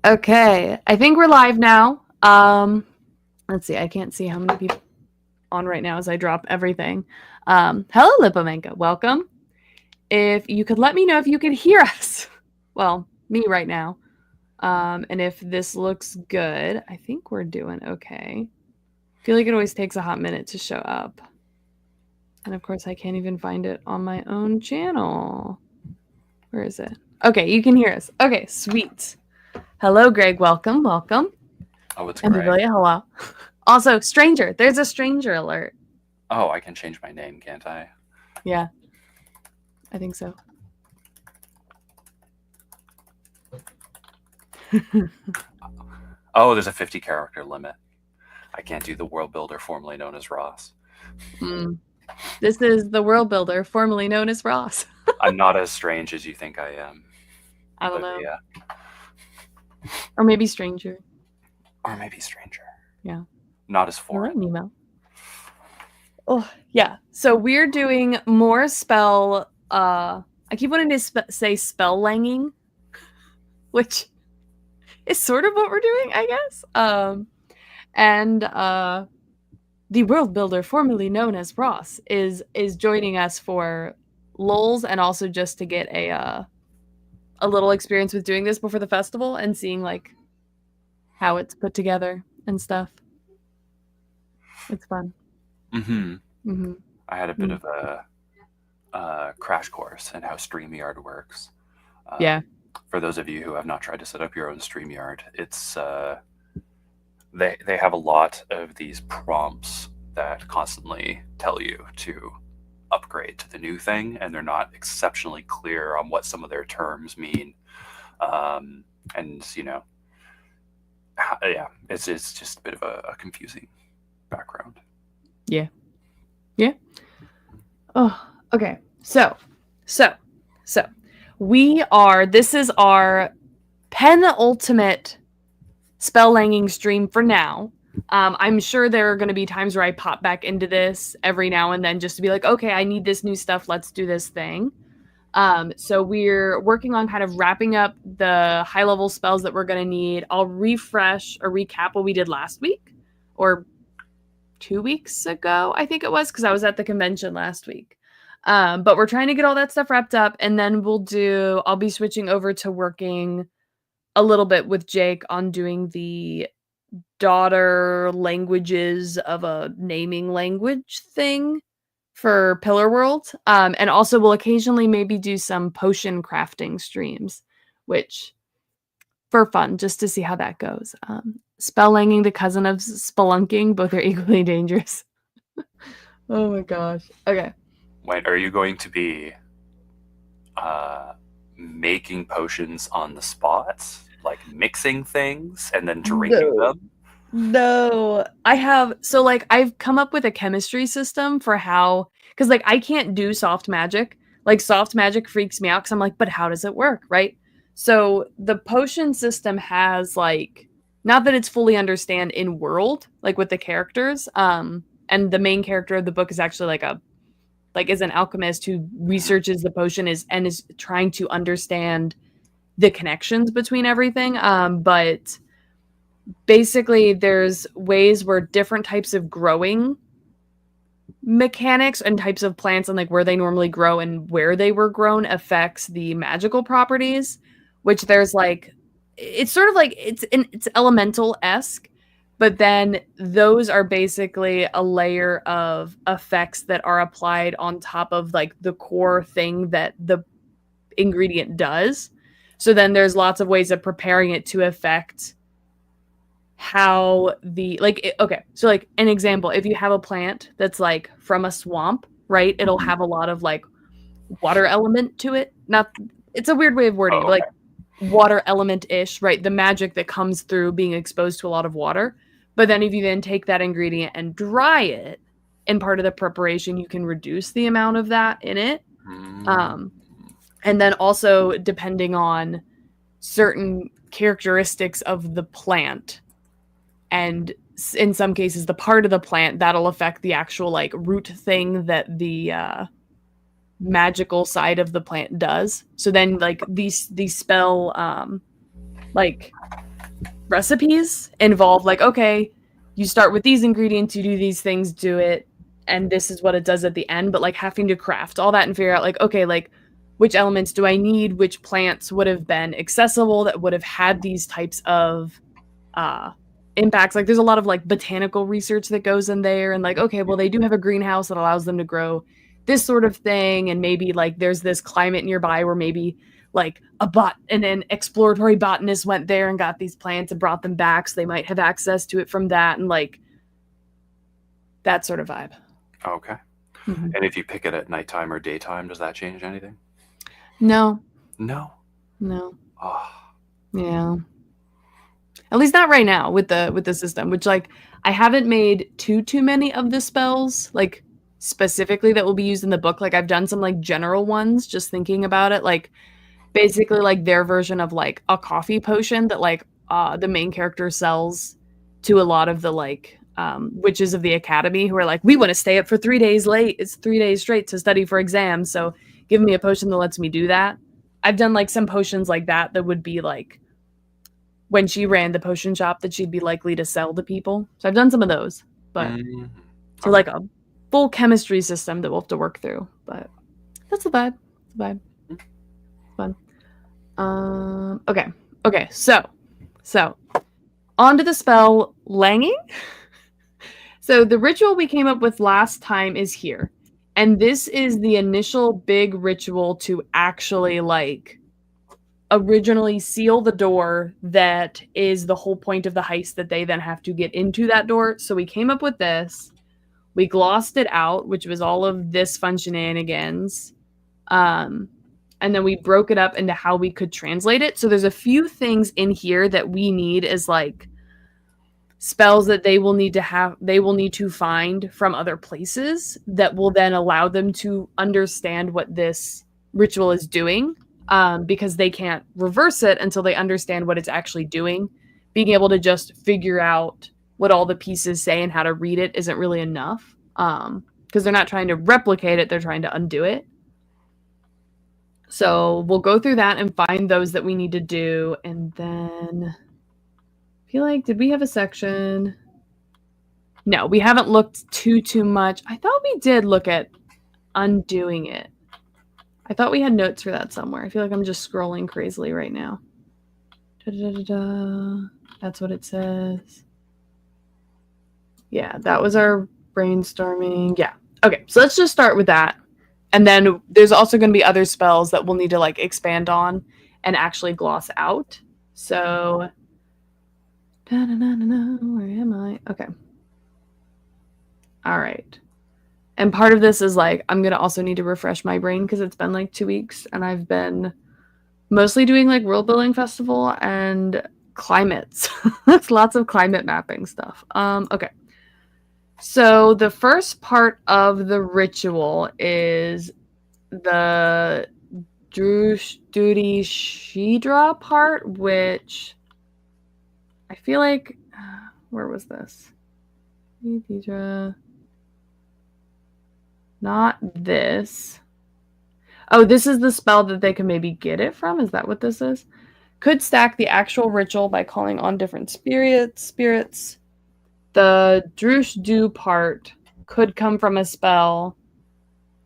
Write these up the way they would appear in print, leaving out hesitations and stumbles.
Okay, I think we're live now. Let's see. I can't see how many people on right now as I drop everything. Hello, Lipomenka. Welcome. If you could let me know if you can hear us. Well, me right now. And if this looks good, I think we're doing okay. I feel like it always takes a hot minute to show up. And of course, I can't even find it on my own channel. Where is it? Okay, you can hear us. Okay, sweet. Hello, Greg. Welcome. Oh, it's And Greg. Vivilia, hello. Also, stranger. There's a stranger alert. Oh, I can change my name, can't I? Yeah, I think so. Oh, there's a 50 character limit. I can't do the world builder formerly known as Ross. This is the world builder, formerly known as Ross. I'm not as strange as you think I am. I don't know. Yeah. Or maybe stranger. Or maybe stranger. Yeah. Not as foreign. Nemo. Oh, yeah. So we're doing more spell. I keep wanting to say spell langing, which is sort of what we're doing, I guess. And the world builder, formerly known as Ross, is joining us for lulz and also just to get a little experience with doing this before the festival and seeing like how it's put together and stuff. It's fun. I had a bit of a crash course in how StreamYard works. Yeah. For those of you who have not tried to set up your own StreamYard, it's they have a lot of these prompts that constantly tell you to upgrade to the new thing, and they're not exceptionally clear on what some of their terms mean. And you know, yeah, it's just a bit of a confusing background. Yeah. Oh, okay. So this is our penultimate spell langing stream for now. I'm sure there are going to be times where I pop back into this every now and then just to be like, okay, I need this new stuff. Let's do this thing. So we're working on kind of wrapping up the high level spells that we're going to need. I'll refresh or recap what we did last week or 2 weeks ago, I think it was, because I was at the convention last week. But we're trying to get all that stuff wrapped up, and then I'll be switching over to working a little bit with Jake on doing the daughter languages of a naming language thing for Pillar World. And also we'll occasionally maybe do some potion crafting streams, which for fun, just to see how that goes. Spell langing, the cousin of spelunking, both are equally dangerous. Oh my gosh. Okay. Wait, are you going to be making potions on the spot? Like mixing things and then drinking them? No. I've come up with a chemistry system for how, because like I can't do soft magic. Like soft magic freaks me out because I'm like, but how does it work, right? So the potion system has like, not that it's fully understand in world, like with the characters. And the main character of the book is actually is an alchemist who researches the potion is trying to understand the connections between everything. But basically there's ways where different types of growing mechanics and types of plants and like where they normally grow and where they were grown affects the magical properties, which there's like, it's sort of like it's elemental-esque, but then those are basically a layer of effects that are applied on top of like the core thing that the ingredient does. So then there's lots of ways of preparing it to affect how so like an example, if you have a plant that's like from a swamp, right, it'll have a lot of like water element to it. It's a weird way of wording it, but like water element-ish, right? The magic that comes through being exposed to a lot of water. But then if you then take that ingredient and dry it in part of the preparation, you can reduce the amount of that in it. And then also depending on certain characteristics of the plant, and in some cases the part of the plant, that'll affect the actual like root thing that the magical side of the plant does. So then like these spell like recipes involve like, okay, you start with these ingredients, you do these things, do it, and this is what it does at the end. But like having to craft all that and figure out like, okay, like which elements do I need, which plants would have been accessible that would have had these types of uh impacts. Like there's a lot of like botanical research that goes in there, and like, okay, well they do have a greenhouse that allows them to grow this sort of thing, and maybe like there's this climate nearby where maybe like an exploratory botanist went there and got these plants and brought them back, so they might have access to it from that, and like that sort of vibe. Okay. And if you pick it at nighttime or daytime, does that change anything? No. No. Oh. Yeah. At least not right now with the system, which like I haven't made too many of the spells like specifically that will be used in the book. Like I've done some like general ones just thinking about it, like basically like their version of like a coffee potion that like the main character sells to a lot of the like witches of the academy who are like, we want to stay up for 3 days late. It's 3 days straight to study for exams, so give me a potion that lets me do that. I've done like some potions like that would be like when she ran the potion shop that she'd be likely to sell to people. So I've done some of those, but so like a full chemistry system that we'll have to work through. But that's the vibe. It's a vibe. Fun. Okay. So on to the spell Langing. So the ritual we came up with last time is here, and this is the initial big ritual to actually like originally seal the door that is the whole point of the heist, that they then have to get into that door. So we came up with this. We glossed it out, which was all of this fun shenanigans. And then we broke it up into how we could translate it. So there's a few things in here that we need as like spells that they will need to find from other places that will then allow them to understand what this ritual is doing. Because they can't reverse it until they understand what it's actually doing. Being able to just figure out what all the pieces say and how to read it isn't really enough. Because they're not trying to replicate it, they're trying to undo it. So we'll go through that and find those that we need to do. And then I feel like, did we have a section? No, we haven't looked too much. I thought we did look at undoing it. I thought we had notes for that somewhere. I feel like I'm just scrolling crazily right now. That's what it says. Yeah, that was our brainstorming. Yeah. Okay, so let's just start with that. And then there's also going to be other spells that we'll need to like expand on and actually gloss out. So, where am I? Okay. All right. And part of this is like, I'm going to also need to refresh my brain because it's been like 2 weeks and I've been mostly doing like world building festival and climates. That's lots of climate mapping stuff. Okay. So the first part of the ritual is the Duty Shidra part, which I feel like, where was this? Not this. Oh, this is the spell that they can maybe get it from? Is that what this is? Could stack the actual ritual by calling on different spirits. The Drush Do part could come from a spell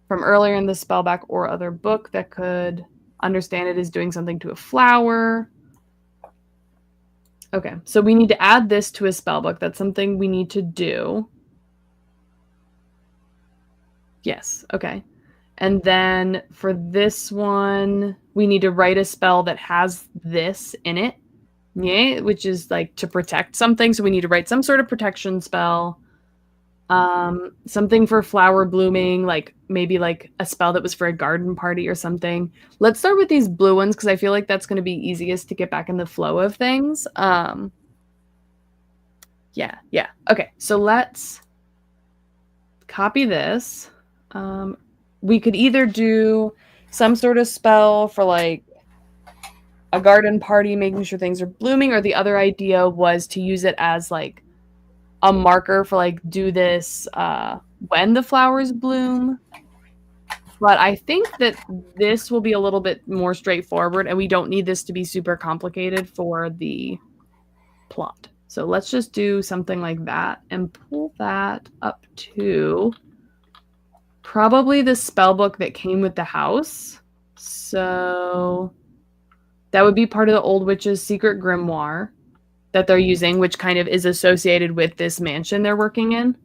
from earlier in the spellback or other book that could understand it as doing something to a flower. Okay, so we need to add this to a spellbook. That's something we need to do. Yes, okay. And then for this one, we need to write a spell that has this in it. Yeah, which is like to protect something. So we need to write some sort of protection spell. Something for flower blooming, like maybe like a spell that was for a garden party or something. Let's start with these blue ones because I feel like that's going to be easiest to get back in the flow of things. Yeah. Okay, so let's copy this. We could either do some sort of spell for like a garden party, making sure things are blooming, or the other idea was to use it as like a marker for like do this when the flowers bloom. But I think that this will be a little bit more straightforward and we don't need this to be super complicated for the plot. So let's just do something like that and pull that up to probably the spell book that came with the house. So that would be part of the Old Witch's secret grimoire that they're using, which kind of is associated with this mansion they're working in.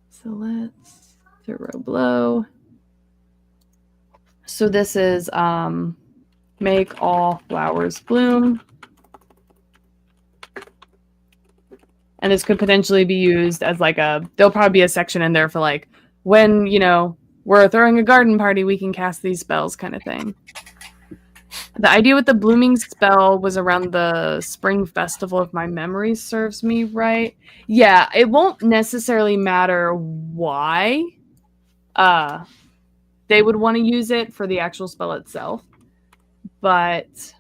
So let's throw blow. So this is make all flowers bloom. And this could potentially be used as like there'll probably be a section in there for like, when, we're throwing a garden party, we can cast these spells kind of thing. The idea with the blooming spell was around the spring festival, if my memory serves me right. Yeah, it won't necessarily matter why they would want to use it for the actual spell itself. But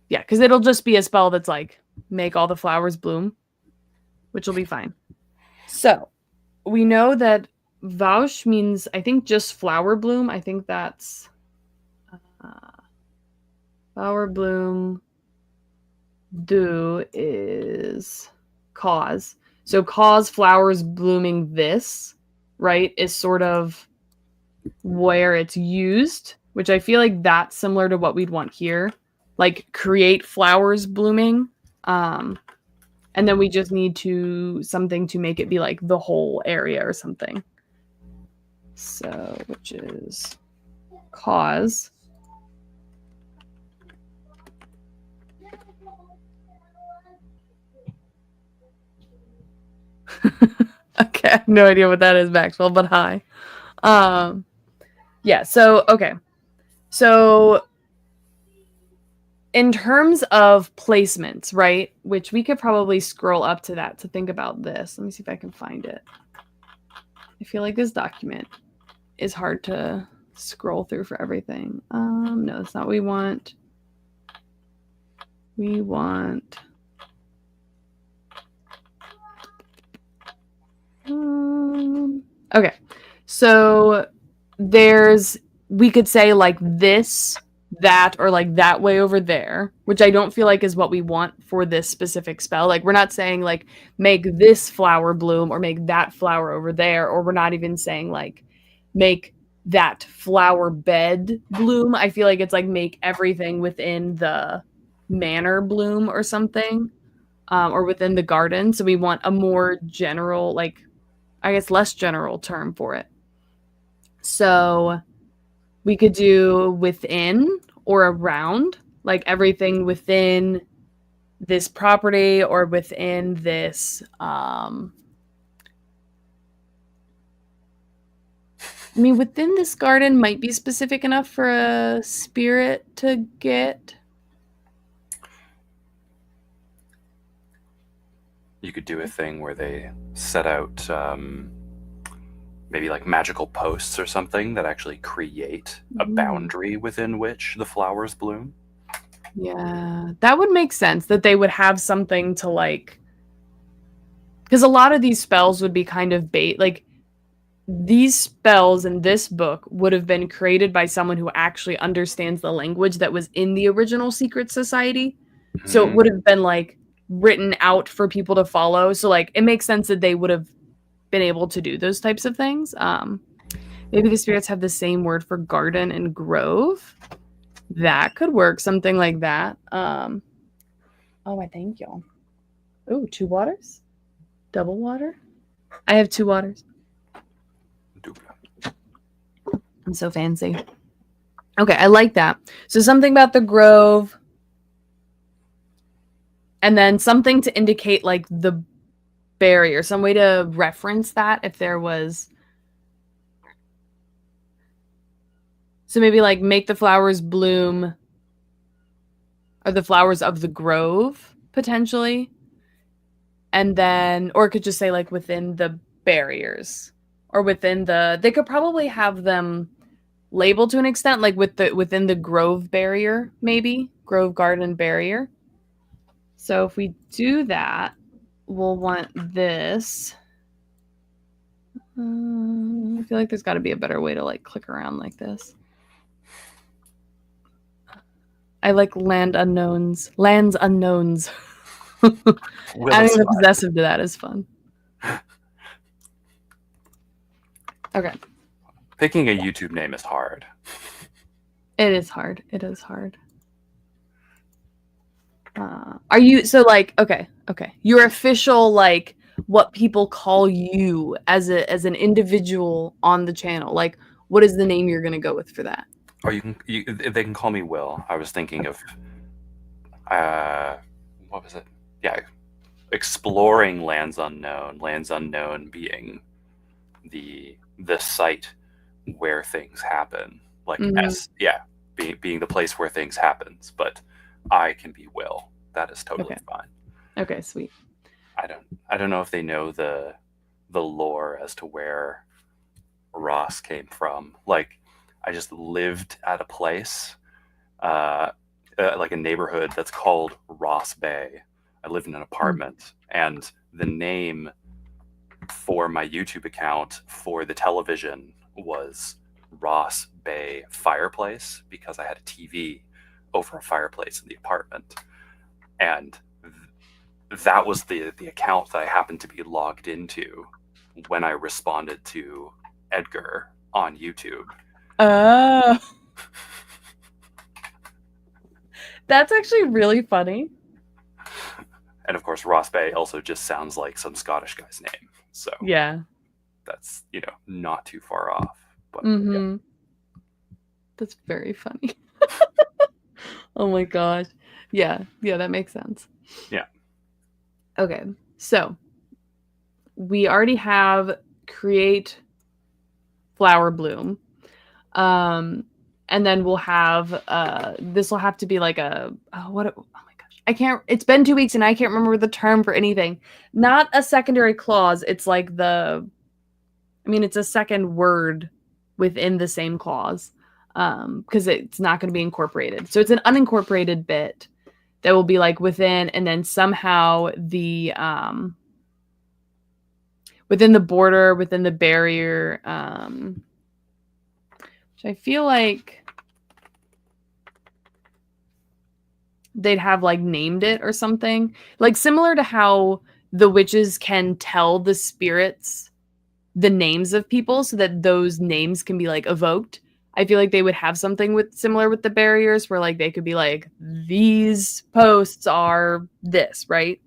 yeah, because it'll just be a spell that's like, make all the flowers bloom, which will be fine. So we know that Vaush means, I think, just flower bloom. I think that's flower bloom. Do is cause. So cause flowers blooming this, right, is sort of where it's used, which I feel like that's similar to what we'd want here. Like create flowers blooming. And then we just need something to make it be like the whole area or something. So, which is cause. Okay, I have no idea what that is, Maxwell, but hi. Yeah, so, okay. So, in terms of placements, right, which we could probably scroll up to that to think about this. Let me see if I can find it. I feel like this document is hard to scroll through for everything. No, that's not what we want. We want... okay, so we could say like this, that, or like that way over there, which I don't feel like is what we want for this specific spell. Like we're not saying like make this flower bloom or make that flower over there, or we're not even saying like make that flower bed bloom. I feel like it's like make everything within the manor bloom or something, or within the garden. So we want a more general, like, I guess less general term for it. So we could do within or around, like everything within this property or within this. I mean, within this garden might be specific enough for a spirit to get. You could do a thing where they set out maybe like magical posts or something that actually create a boundary within which the flowers bloom. Yeah, that would make sense, that they would have something to like, because a lot of these spells would be kind of bait. Like these spells in this book would have been created by someone who actually understands the language that was in the original secret society. So it would have been like written out for people to follow. So like it makes sense that they would have been able to do those types of things. Maybe the spirits have the same word for garden and grove. That could work, something like that. Oh, I thank y'all. Oh, 2 waters? Double water? I have 2 waters. I'm so fancy. Okay, I like that. So something about the grove. And then something to indicate like the barrier, some way to reference that if there was. So maybe like make the flowers bloom, or the flowers of the grove potentially. And then, or it could just say like within the barriers, or they could probably have them labeled to an extent, like within the grove barrier, maybe grove garden barrier. So if we do that, we'll want this. I feel like there's got to be a better way to like click around like this. I like land unknowns. Lands unknowns. Will Adding the aside. possessive to that is fun. Okay. Picking a YouTube name is hard. It is hard. It is hard. Are you so like okay? Your official like what people call you as an individual on the channel. Like, what is the name you're gonna go with for that? Or they can call me Will. I was thinking of uh, what was it? Yeah, exploring lands unknown. Lands unknown being the site where things happen. Like Mhm. being the place where things happens. But I can be Will. That is totally Okay. fine. Okay. Sweet. I don't know if they know the lore as to where Ross came from. Like, I just lived at a place, like a neighborhood that's called Ross Bay. I lived in an apartment, and the name for my YouTube account for the television was Ross Bay Fireplace because I had a TV over a fireplace in the apartment, and that was the account that I happened to be logged into when I responded to Edgar on YouTube. Oh, that's actually really funny. And of course, Ross Bay also just sounds like some Scottish guy's name. So Yeah. that's, not too far off. But yeah. Mm-hmm. That's very funny. Oh my gosh. Yeah. Yeah, that makes sense. Yeah. Okay. So we already have create flower bloom. And then we'll have this will have to be like a what oh my gosh. I can't it's been 2 weeks and I can't remember the term for anything. Not a secondary clause, it's like it's a second word within the same clause. Because it's not going to be incorporated. So it's an unincorporated bit that will be like within and then somehow the within the border, within the barrier, which I feel like they'd have like named it or something. Like similar to how the witches can tell the spirits the names of people so that those names can be like evoked. I feel like they would have something with similar with the barriers where like they could be like these posts are this, right?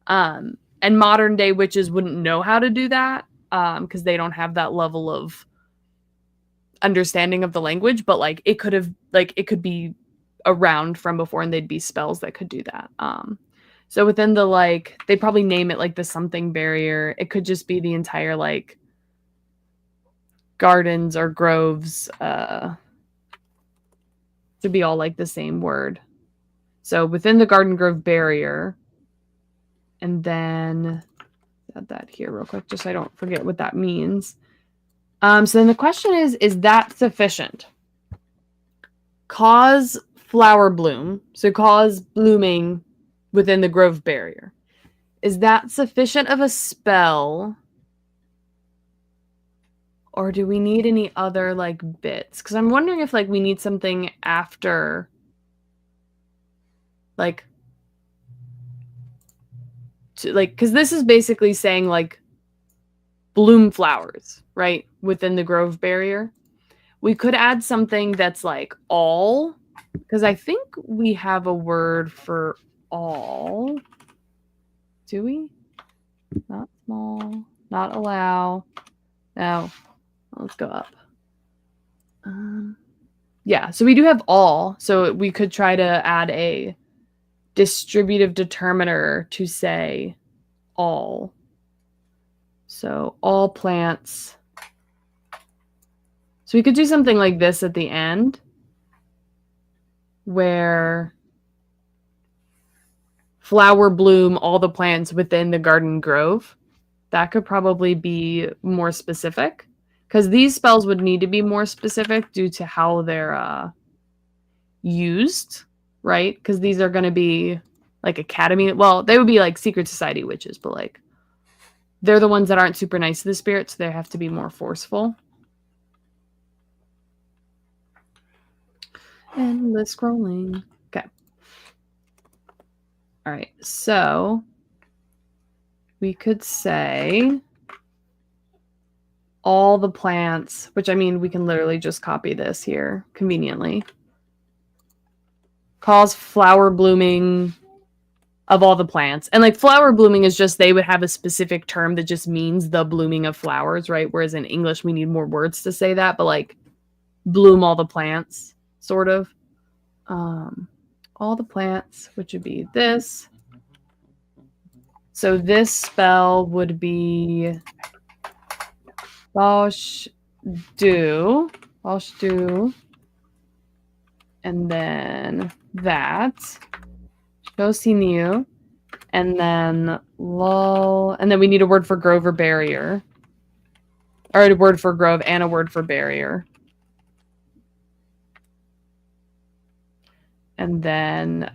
And modern day witches wouldn't know how to do that because they don't have that level of understanding of the language, but like it could be around from before and they'd be spells that could do that. So within the like they'd probably name it like the something barrier. It could just be the entire like gardens or groves to be all like the same word. So within the garden grove barrier, and then add that here real quick just so I don't forget what that means. So then the question is that sufficient? Cause flower bloom, so cause blooming within the grove barrier. Is that sufficient of a spell? Or do we need any other like bits? Because I'm wondering if like we need something after like to like because this is basically saying like bloom flowers, right? Within the grove barrier. We could add something that's like all, because I think we have a word for all. Do we? Not small, not allow. No. Let's go up. Yeah, so we do have all. So we could try to add a distributive determiner to say all. So all plants. So we could do something like this at the end where flower bloom all the plants within the garden grove. That could probably be more specific because these spells would need to be more specific due to how they're used, right? Because these are going to be like academy. Well, they would be like secret society witches, but like they're the ones that aren't super nice to the spirits. So they have to be more forceful. Endless scrolling. Okay. All right. So we could say all the plants, which I mean, we can literally just copy this here conveniently. Cause flower blooming of all the plants. And like flower blooming is just, they would have a specific term that just means the blooming of flowers, right? Whereas in English, we need more words to say that, but like bloom all the plants, sort of. All the plants, which would be this. So this spell would be Bosh do, and then that, Shosinu, and then lol, and then we need a word for grove or barrier, or a word for grove and a word for barrier. And then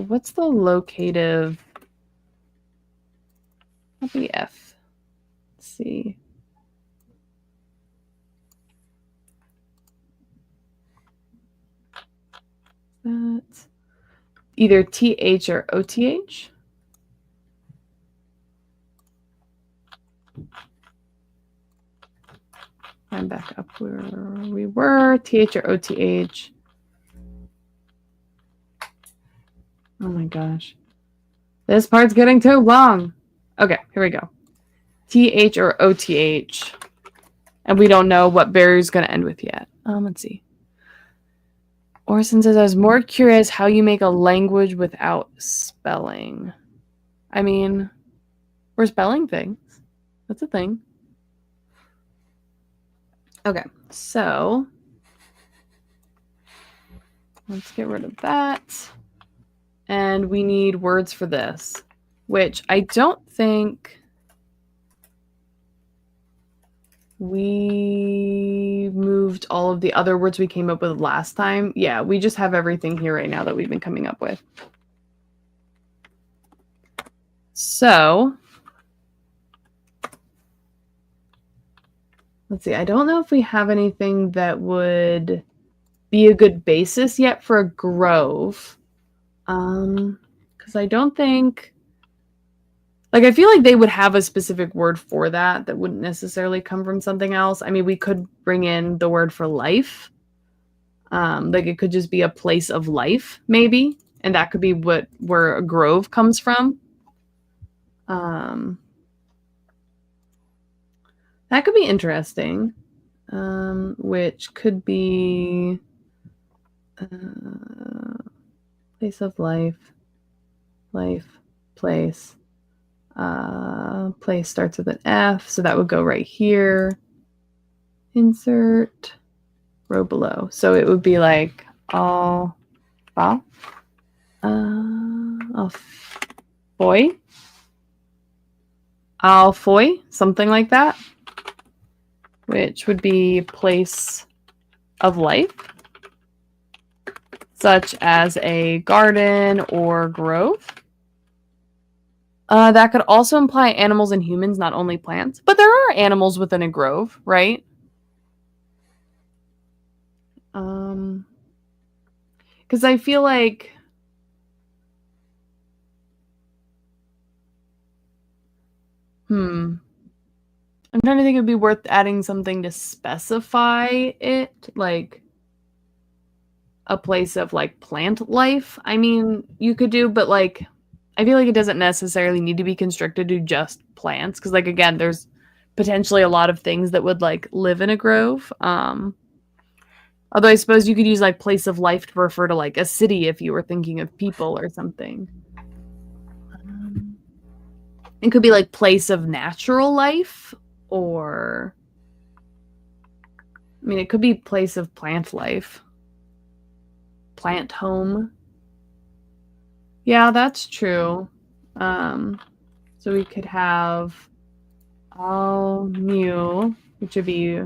what's the locative? That'll be F. Let's see. That's either TH or OTH. I'm back up where we were. TH or OTH. Oh my gosh. This part's getting too long. Okay, here we go. TH or OTH. And we don't know what barrier is going to end with yet. Let's see. Orson says, I was more curious how you make a language without spelling. I mean, we're spelling things. That's a thing. Okay, so let's get rid of that. And we need words for this, which I don't think we moved all of the other words we came up with last time. Yeah, we just have everything here right now that we've been coming up with. So let's see. I don't know if we have anything that would be a good basis yet for a grove. Because I don't think, like, I feel like they would have a specific word for that that wouldn't necessarily come from something else. I mean, we could bring in the word for life. Like it could just be a place of life, maybe, and that could be where a grove comes from. That could be interesting. Which could be place of life, place. Place starts with an F, so that would go right here. Insert row below. So it would be like all boy, alfoy, something like that, which would be place of life, such as a garden or grove. That could also imply animals and humans, not only plants. But there are animals within a grove, right? Because I feel like I'm trying to think it'd be worth adding something to specify it, like a place of like plant life. I mean, you could do, but like I feel like it doesn't necessarily need to be constricted to just plants, because like again, there's potentially a lot of things that would like live in a grove. Although I suppose you could use like place of life to refer to like a city if you were thinking of people or something. It could be like place of natural life, or I mean, it could be place of plant life. Plant home. Yeah, that's true. So we could have all new, which would be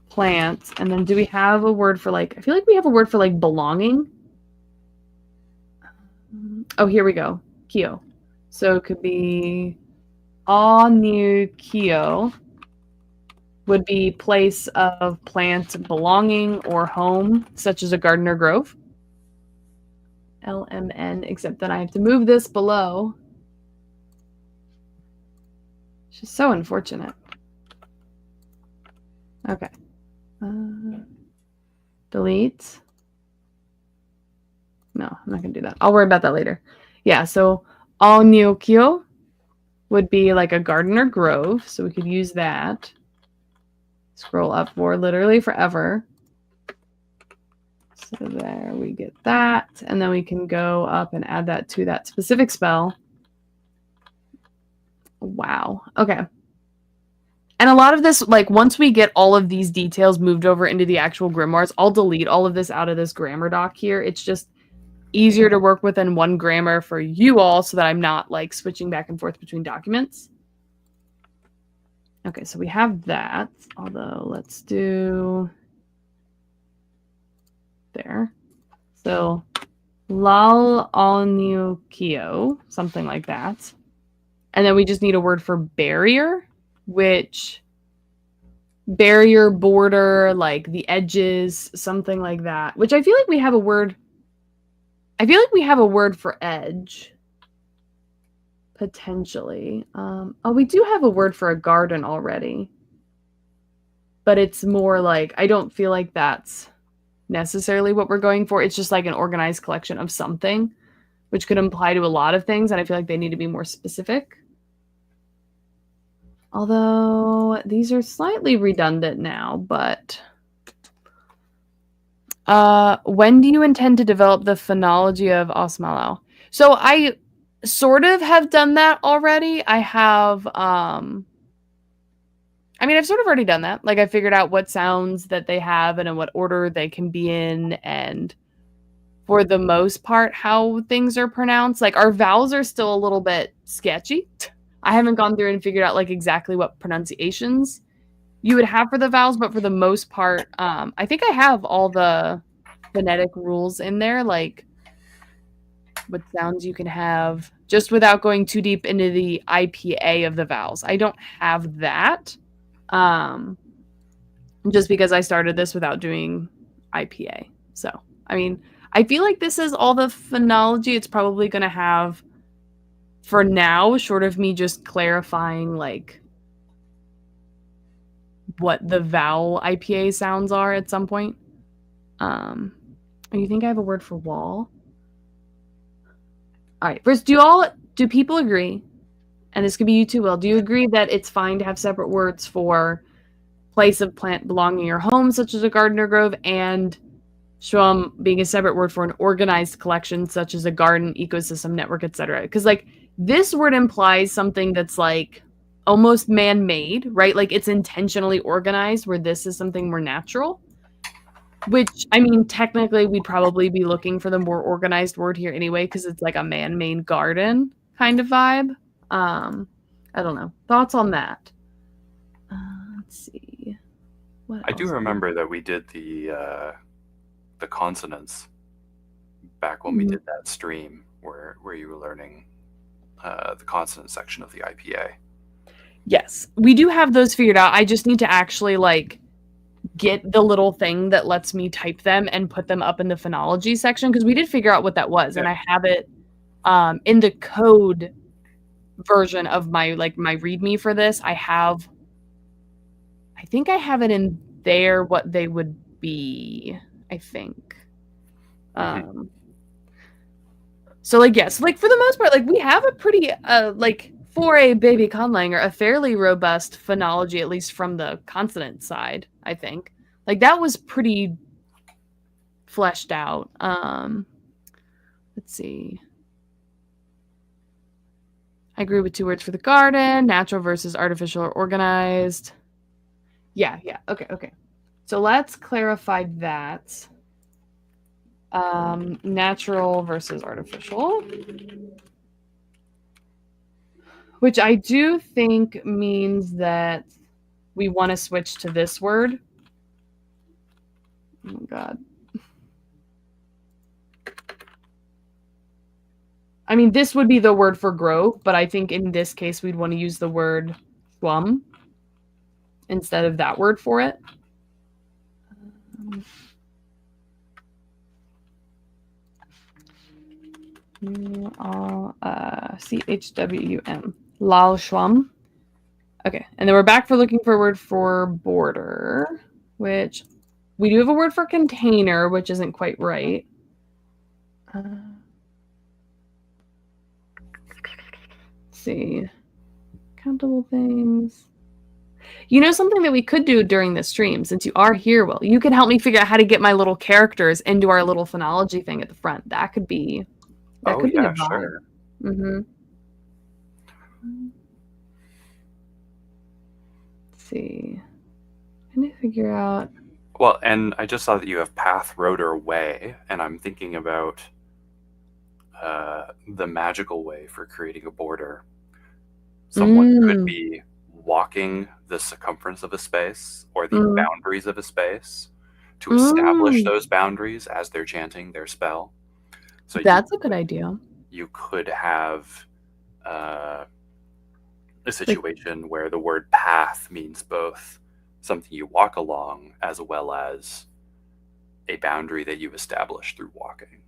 plants. And then do we have a word for like, I feel like we have a word for like belonging. Oh, here we go. Kyo. So it could be all new Kyo would be place of plant belonging or home, such as a garden or grove. LMN, except then I have to move this below. It's just so unfortunate. Okay. Delete. No, I'm not going to do that. I'll worry about that later. Yeah, so Alnyokyo would be like a garden or grove, so we could use that. Scroll up for literally forever. So there we get that, and then we can go up and add that to that specific spell. Wow. Okay. And a lot of this, like, once we get all of these details moved over into the actual grimoires, I'll delete all of this out of this grammar doc here. It's just easier to work with in one grammar for you all so that I'm not, like, switching back and forth between documents. Okay, so we have that. Although, let's do... there. So, lal alnyukio, something like that. And then we just need a word for barrier, which barrier, border, like the edges, something like that. Which I feel like we have a word. I feel like we have a word for edge. Potentially. Oh, we do have a word for a garden already. But it's more like, I don't feel like that's necessarily what we're going for. It's just like an organized collection of something, which could imply to a lot of things, and I feel like they need to be more specific. Although these are slightly redundant now, but when do you intend to develop the phonology of Osmalau? So I sort of have done that already. I have I mean, I've sort of already done that. Like, I figured out what sounds that they have and in what order they can be in, and for the most part, how things are pronounced. Like, our vowels are still a little bit sketchy. I haven't gone through and figured out, like, exactly what pronunciations you would have for the vowels, but for the most part, I think I have all the phonetic rules in there, like what sounds you can have, just without going too deep into the IPA of the vowels. I don't have that. Just because I started this without doing IPA. So, I mean, I feel like this is all the phonology it's probably going to have for now, short of me just clarifying, like, what the vowel IPA sounds are at some point. You think I have a word for wall? All right. First, do people agree? And this could be you too, Will. Do you agree that it's fine to have separate words for place of plant belonging in your home, such as a garden or grove, and shuam being a separate word for an organized collection, such as a garden, ecosystem, network, etc.? Because, like, this word implies something that's, like, almost man-made, right? Like, it's intentionally organized, where this is something more natural. Which, I mean, technically, we'd probably be looking for the more organized word here anyway, because it's like a man-made garden kind of vibe. I don't know. Thoughts on that? Let's see. What I do remember that we did the consonants back when we did that stream where you were learning the consonant section of the IPA. Yes, we do have those figured out. I just need to actually, like, get the little thing that lets me type them and put them up in the phonology section, because we did figure out what that was, and I have it in the code version of my README for this. I think I have it in there what they would be, I think. So, like, yes, like, for the most part, like, we have a pretty like, for a baby conlanger, a fairly robust phonology, at least from the consonant side, I think. Like, that was pretty fleshed out. Let's see. I agree with 2 words for the garden, natural versus artificial or organized. Yeah, okay. So let's clarify that. Natural versus artificial. Which I do think means that we want to switch to this word. Oh, God. I mean, this would be the word for grove, but I think in this case we'd want to use the word slum instead of that word for it. CHWUM. Lalschwam. Okay, and then we're back for looking for a word for border, which we do have a word for container, which isn't quite right. Let's see. Countable things. You know something that we could do during the stream, since you are here, Will? You can help me figure out how to get my little characters into our little phonology thing at the front. That could be a vibe. Sure. Mm-hmm. Let's see. Trying to figure out. Well, and I just saw that you have path, road, or way, and I'm thinking about the magical way for creating a border. Someone could be walking the circumference of a space or the boundaries of a space to establish those boundaries as they're chanting their spell. So that's a good idea. You could have a situation where the word path means both something you walk along as well as a boundary that you establish through walking.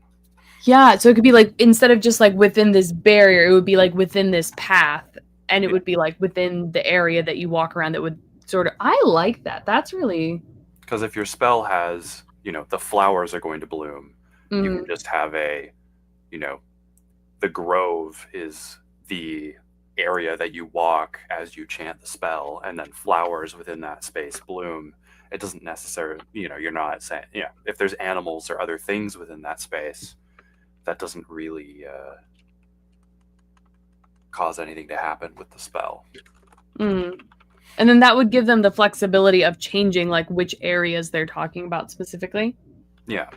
Yeah, so it could be like, instead of just like within this barrier, it would be like within this path, and it would be like within the area that you walk around that would sort of, I like that. That's really... Because if your spell has, the flowers are going to bloom, you can just have the grove is the area that you walk as you chant the spell, and then flowers within that space bloom. It doesn't necessarily, you're not saying, if there's animals or other things within that space, that doesn't really cause anything to happen with the spell. And then that would give them the flexibility of changing like which areas they're talking about specifically. Yeah.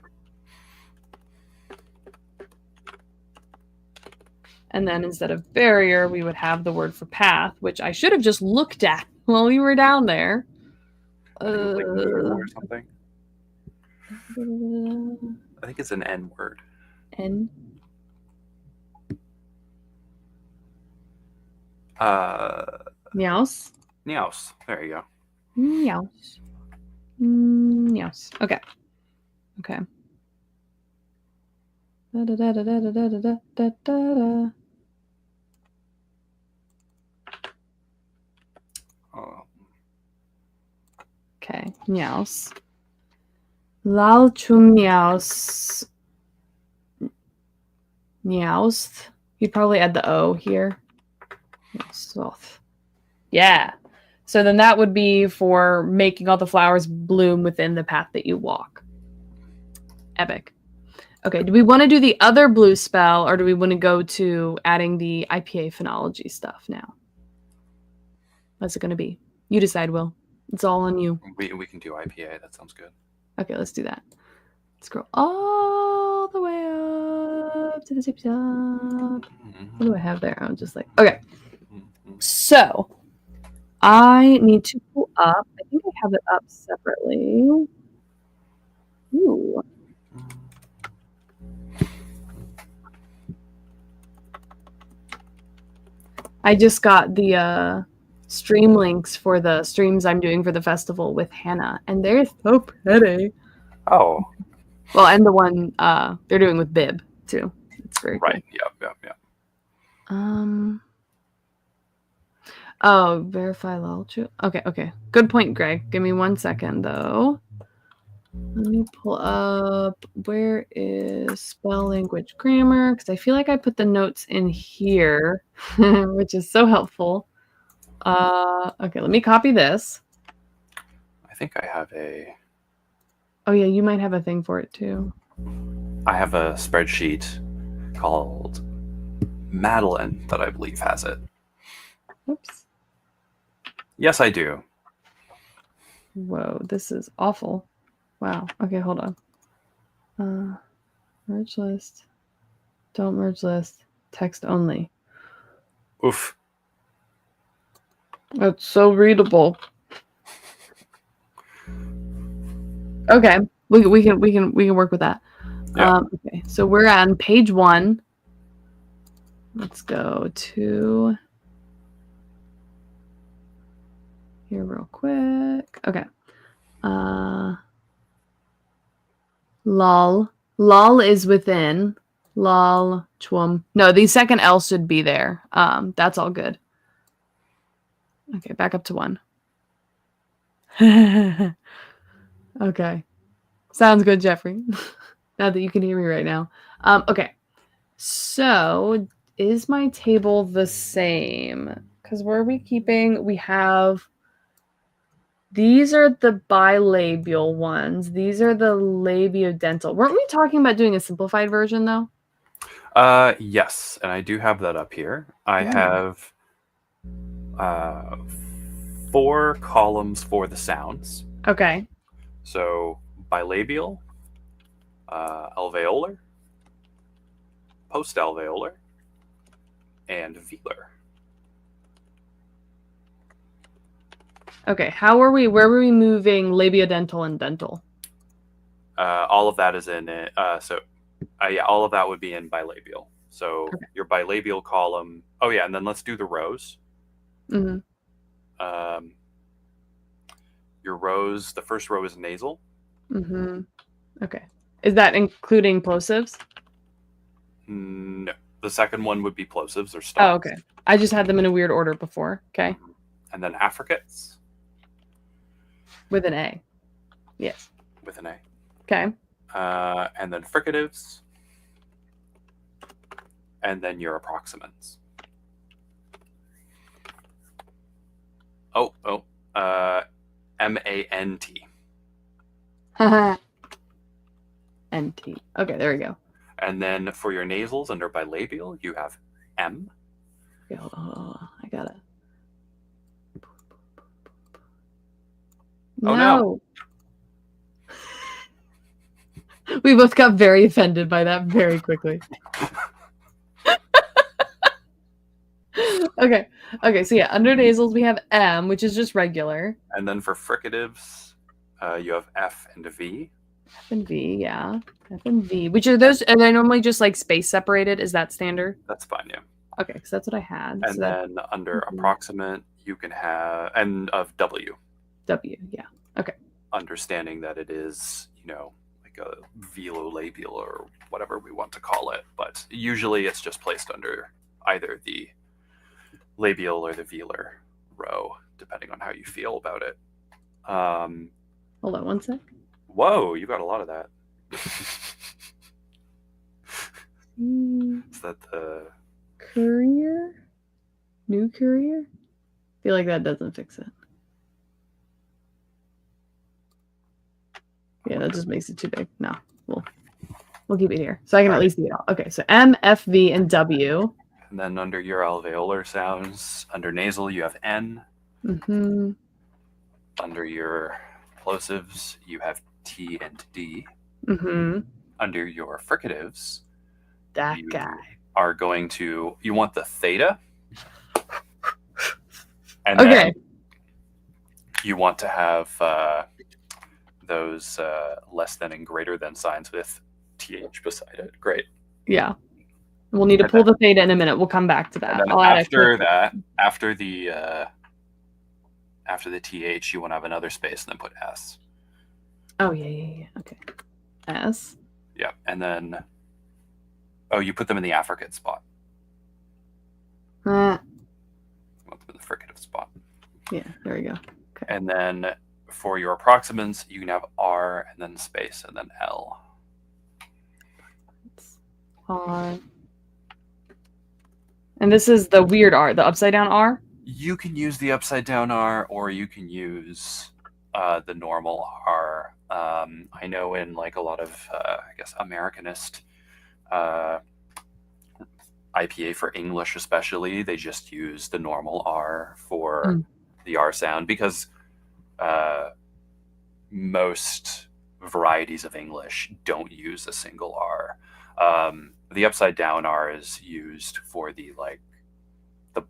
And then instead of barrier, we would have the word for path, which I should have just looked at while we were down there. Or something. I think it's an N word. N. Meows. Meows. There you go. Meows. Meows. Okay. Okay. Da, da, da, da, da, da, da, da, da, da. Oh. Okay. Meows. Lalchum meows. Meowth. You'd probably add the O here. Sloth. Yeah. So then that would be for making all the flowers bloom within the path that you walk. Epic. Okay, do we want to do the other blue spell, or do we want to go to adding the IPA phonology stuff now? What's it going to be? You decide, Will. It's all on you. We can do IPA. That sounds good. Okay, let's do that. Scroll all the way up to the tip top. What do I have there? I'm just like, okay. So I need to pull up. I think I have it up separately. Ooh. I just got the stream links for the streams I'm doing for the festival with Hannah, and they're so pretty. Oh. Well, and the one they're doing with Bib too. It's very right. Cool. Yep. Oh, verify Lalchu. Okay. Good point, Greg. Give me 1 second though. Let me pull up, where is spell language grammar? Because I feel like I put the notes in here, which is so helpful. Okay, let me copy this. I think I have a... Oh yeah, you might have a thing for it too. I have a spreadsheet called Madeline that I believe has it. Oops. Yes, I do. Whoa, this is awful. Wow. Okay, hold on. Merge list. Don't merge list. Text only. Oof. That's so readable. Okay, we can work with that. Yeah. Okay, so we're on page 1. Let's go to here real quick. Okay. Lol is within. Lol, chwum. No, the second L should be there. That's all good. Okay, back up to 1. Okay. Sounds good, Jeffrey. Now that you can hear me right now. Okay. So, is my table the same? Because where are we keeping? We have... These are the bilabial ones. These are the labiodental. Weren't we talking about doing a simplified version, though? Yes, and I do have that up here. I have 4 columns for the sounds. Okay. So bilabial, alveolar, postalveolar, and velar. Okay. Where were we moving labiodental and dental? All of that is in it. Yeah, all of that would be in bilabial. So your bilabial column. Oh yeah, and then let's do the rows. Mm-hmm. Your rows. The first row is nasal. Mm-hmm. Okay. Is that including plosives? No. The second one would be plosives or stops. Oh, okay. I just had them in a weird order before. Okay. And then affricates. With an A. Yes. With an A. Okay. And then fricatives. And then your approximants. M-A-N-T. N-T. Okay, there we go. And then for your nasals under bilabial, you have M. Okay, hold on. I got it. Oh, no. We both got very offended by that very quickly. Okay. Okay, so yeah, under nasals we have M, which is just regular. And then for fricatives, you have F and V. F and V, yeah. F and V. Which are those? Are they normally just like space separated? Is that standard? That's fine, yeah. Okay, so that's what I had. And so then under approximate, you can have, and of W. W, yeah. Okay. Understanding that it is, like a velolabial or whatever we want to call it. But usually it's just placed under either the labial or the velar row, depending on how you feel about it. Hold on one sec. Whoa, you got a lot of that. Is that the courier? New courier? I feel like that doesn't fix it. Yeah, that just makes it too big. No, we'll keep it here. So I can at least see it all. Okay, so M, F, V, and W. And then under your alveolar sounds, under nasal, you have N. Mm-hmm. Under your plosives, you have T and D. Mm-hmm. Under your fricatives, that guy are going to, you want the theta. And then you want to have those less than and greater than signs with TH beside it. Great. Yeah. We'll need to pull the theta in a minute. We'll come back to that. After the TH, you want to have another space and then put S. Oh, yeah. Okay. S. Yeah. And then, you put them in the affricate spot. You want them in the fricative spot. Yeah, there we go. Okay. And then for your approximants, you can have R and then space and then L. R. And this is the weird R, the upside down R? You can use the upside down R, or you can use the normal R. I know in like a lot of, Americanist IPA for English especially, they just use the normal R for the R sound because most varieties of English don't use a single R. The upside down R is used for the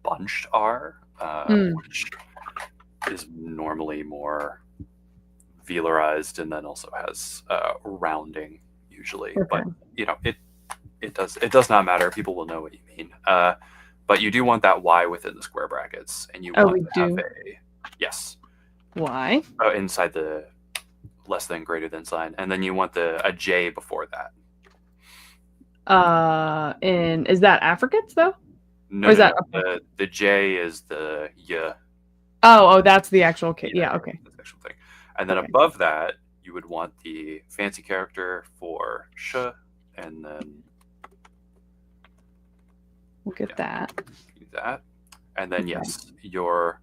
bunched R, which is normally more velarized and then also has rounding usually. Okay. But it does not matter. People will know what you mean. But you do want that Y within the square brackets, and you want to have yes. Y inside the less than greater than sign, and then you want a J before that. In is that Afrikaans though? No, Or is no, that no. okay? The J is the y. Oh, that's the actual kid. Yeah, Yeah, okay. that's the actual thing. And then Okay. above that, you would want the fancy character for sh, and then We'll get yeah, that. that. And then Okay. yes, your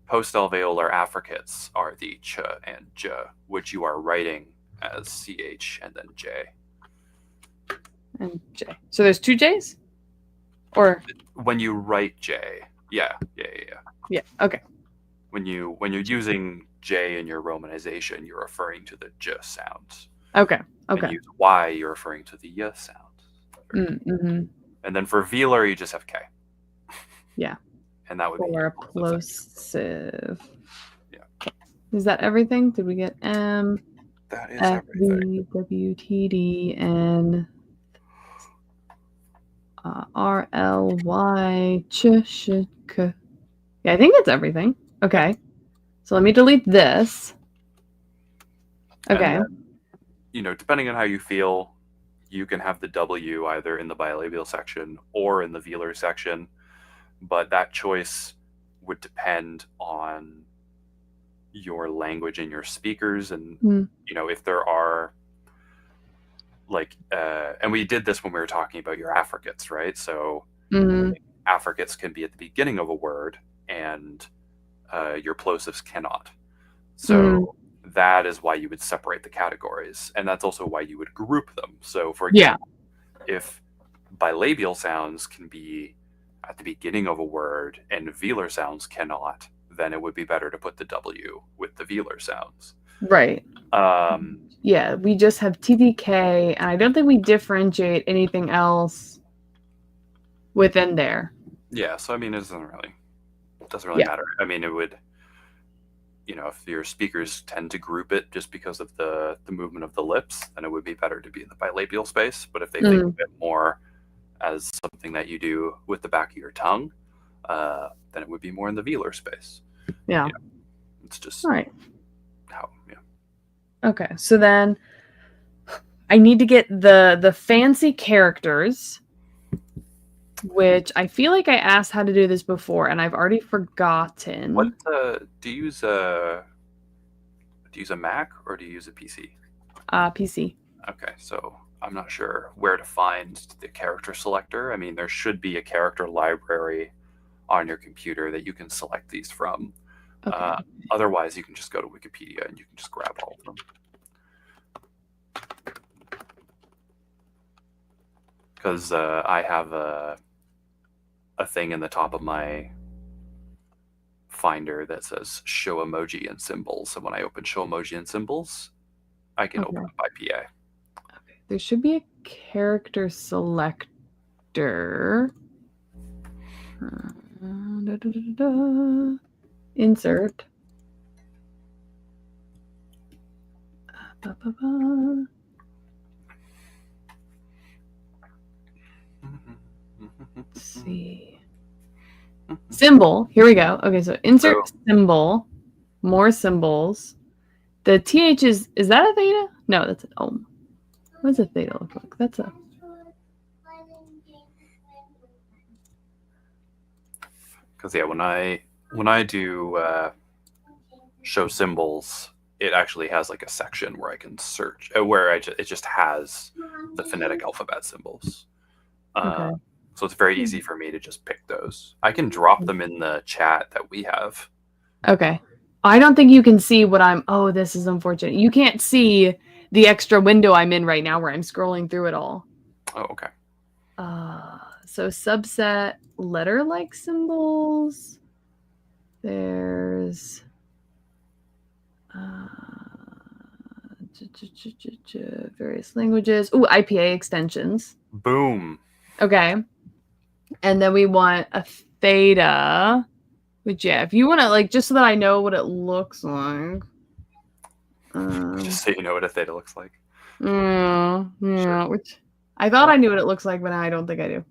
post-alveolar affricates are the ch and j, which you are writing as ch and then j. And J. So there's two J's? Or When you write j, yeah. yeah, okay. When you're using j in your romanization, you're referring to the j sound. Okay. When Okay. you use y, you're referring to the y sound. Mm-hmm. And then for velar, you just have k. Yeah. And that would be For plosive. Yeah. Is that everything? Did we get M, That is F, everything. V, W, T, D, N, R, L, Y, Ch, Sh, K? Yeah, I think that's everything. Okay. Yeah. So let me delete this. Okay. And then, depending on how you feel, you can have the W either in the bilabial section or in the velar section, but that choice would depend on your language and your speakers, and if there are and we did this when we were talking about your affricates, right? So affricates can be at the beginning of a word, and your plosives cannot. So that is why you would separate the categories, and that's also why you would group them. So, for example, if bilabial sounds can be at the beginning of a word and velar sounds cannot, then it would be better to put the W with the velar sounds. Right. Yeah, we just have TDK, and I don't think we differentiate anything else within there. Yeah, so I mean, it doesn't really matter. I mean, it would, if your speakers tend to group it just because of the movement of the lips, then it would be better to be in the bilabial space. But if they think of it more as something that you do with the back of your tongue, then it would be more in the velar space. Yeah. It's just all right. How, yeah. Okay, so then I need to get the fancy characters, which I feel like I asked how to do this before, and I've already forgotten. What do you use a Mac or do you use a PC? PC. Okay, so I'm not sure where to find the character selector. I mean, there should be a character library on your computer that you can select these from. Okay. Otherwise, you can just go to Wikipedia and you can just grab all of them. Because I have a thing in the top of my Finder that says show emoji and symbols. So when I open show emoji and symbols, I can open up IPA. Okay. There should be a character selector. Insert. Let's see. Symbol. Here we go. Okay, so insert symbol. More symbols. The TH is that a theta? No, that's an ohm. What does a theta look like? That's a... Because yeah, when I do show symbols, it actually has like a section where I can search, where it just has the phonetic alphabet symbols. Okay. So it's very easy for me to just pick those. I can drop them in the chat that we have. Okay. I don't think you can see what I'm... Oh, this is unfortunate. You can't see the extra window I'm in right now where I'm scrolling through it all. Oh, okay. So subset letter-like symbols. There's... various languages. Ooh, IPA extensions. Boom. Okay. And then we want a theta. Which, yeah, if you want to, like, just so that I know what it looks like. Just so you know what a theta looks like. Yeah, sure. Which I thought I knew what it looks like, but now I don't think I do.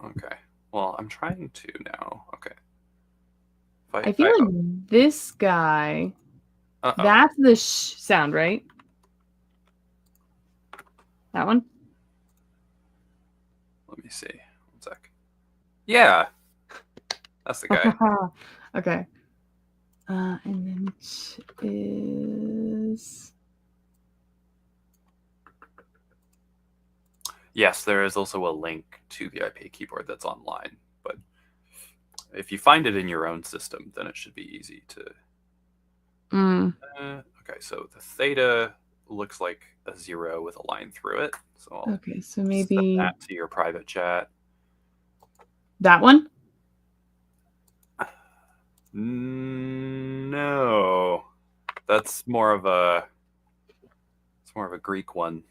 Okay. Well, I'm trying to now. Okay. I feel like this guy, that's the sh sound, right? That one? Let me see. One sec. Yeah, that's the guy. Okay. And then is... Yes, there is also a link to the IP keyboard that's online, but if you find it in your own system, then it should be easy to... okay, so the theta looks like a 0 with a line through it. So I'll Okay, so set maybe that to your private chat. that one? No, that's more of a Greek one.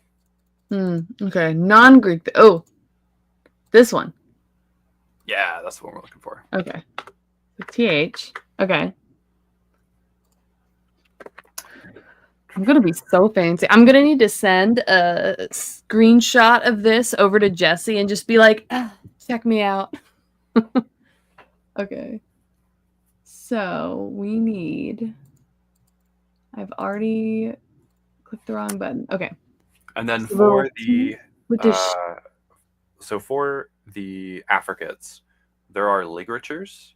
Okay, non-Greek. Oh, this one. Yeah, that's the one we're looking for. Okay. The TH. Okay. I'm gonna be so fancy. I'm gonna need to send a screenshot of this over to Jesse and just be like, check me out. Okay. So we need. I've already clicked the wrong button. Okay. And then So for the with this. for the affricates, there are ligatures.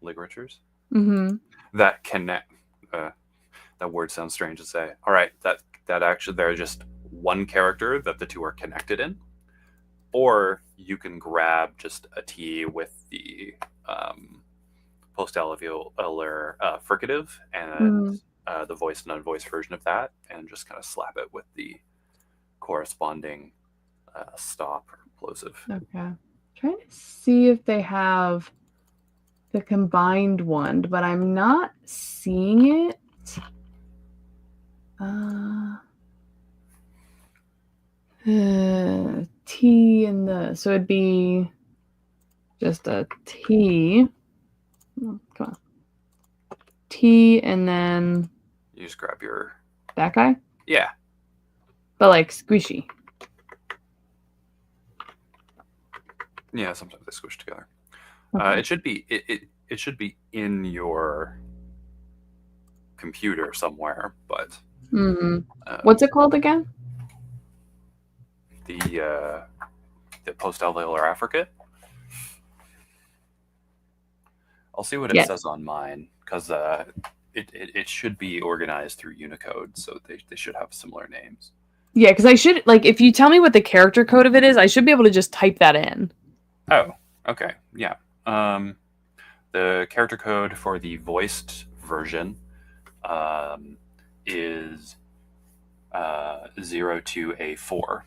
Ligatures. That connect. That word sounds strange to say. All right, that actually they're just one character that the two are connected in, or you can grab just a T with the post-alveolar fricative and the voiced and unvoiced version of that, and just kind of slap it with the corresponding stop or plosive. Okay. Trying to see if they have the combined one, but I'm not seeing it. T in the, so it'd be just a T. Oh, come on. T and then You just grab your... that guy? Yeah. But like squishy. Yeah, sometimes they squish together. Okay. It should be it should be in your computer somewhere, but what's it called again? The post-alveolar affricate. I'll see what it says on mine, because it should be organized through Unicode, so they should have similar names. Yeah, because I should, like, if you tell me what the character code of it is, I should be able to just type that in. Oh, okay, yeah. The character code for the voiced version is 02A4.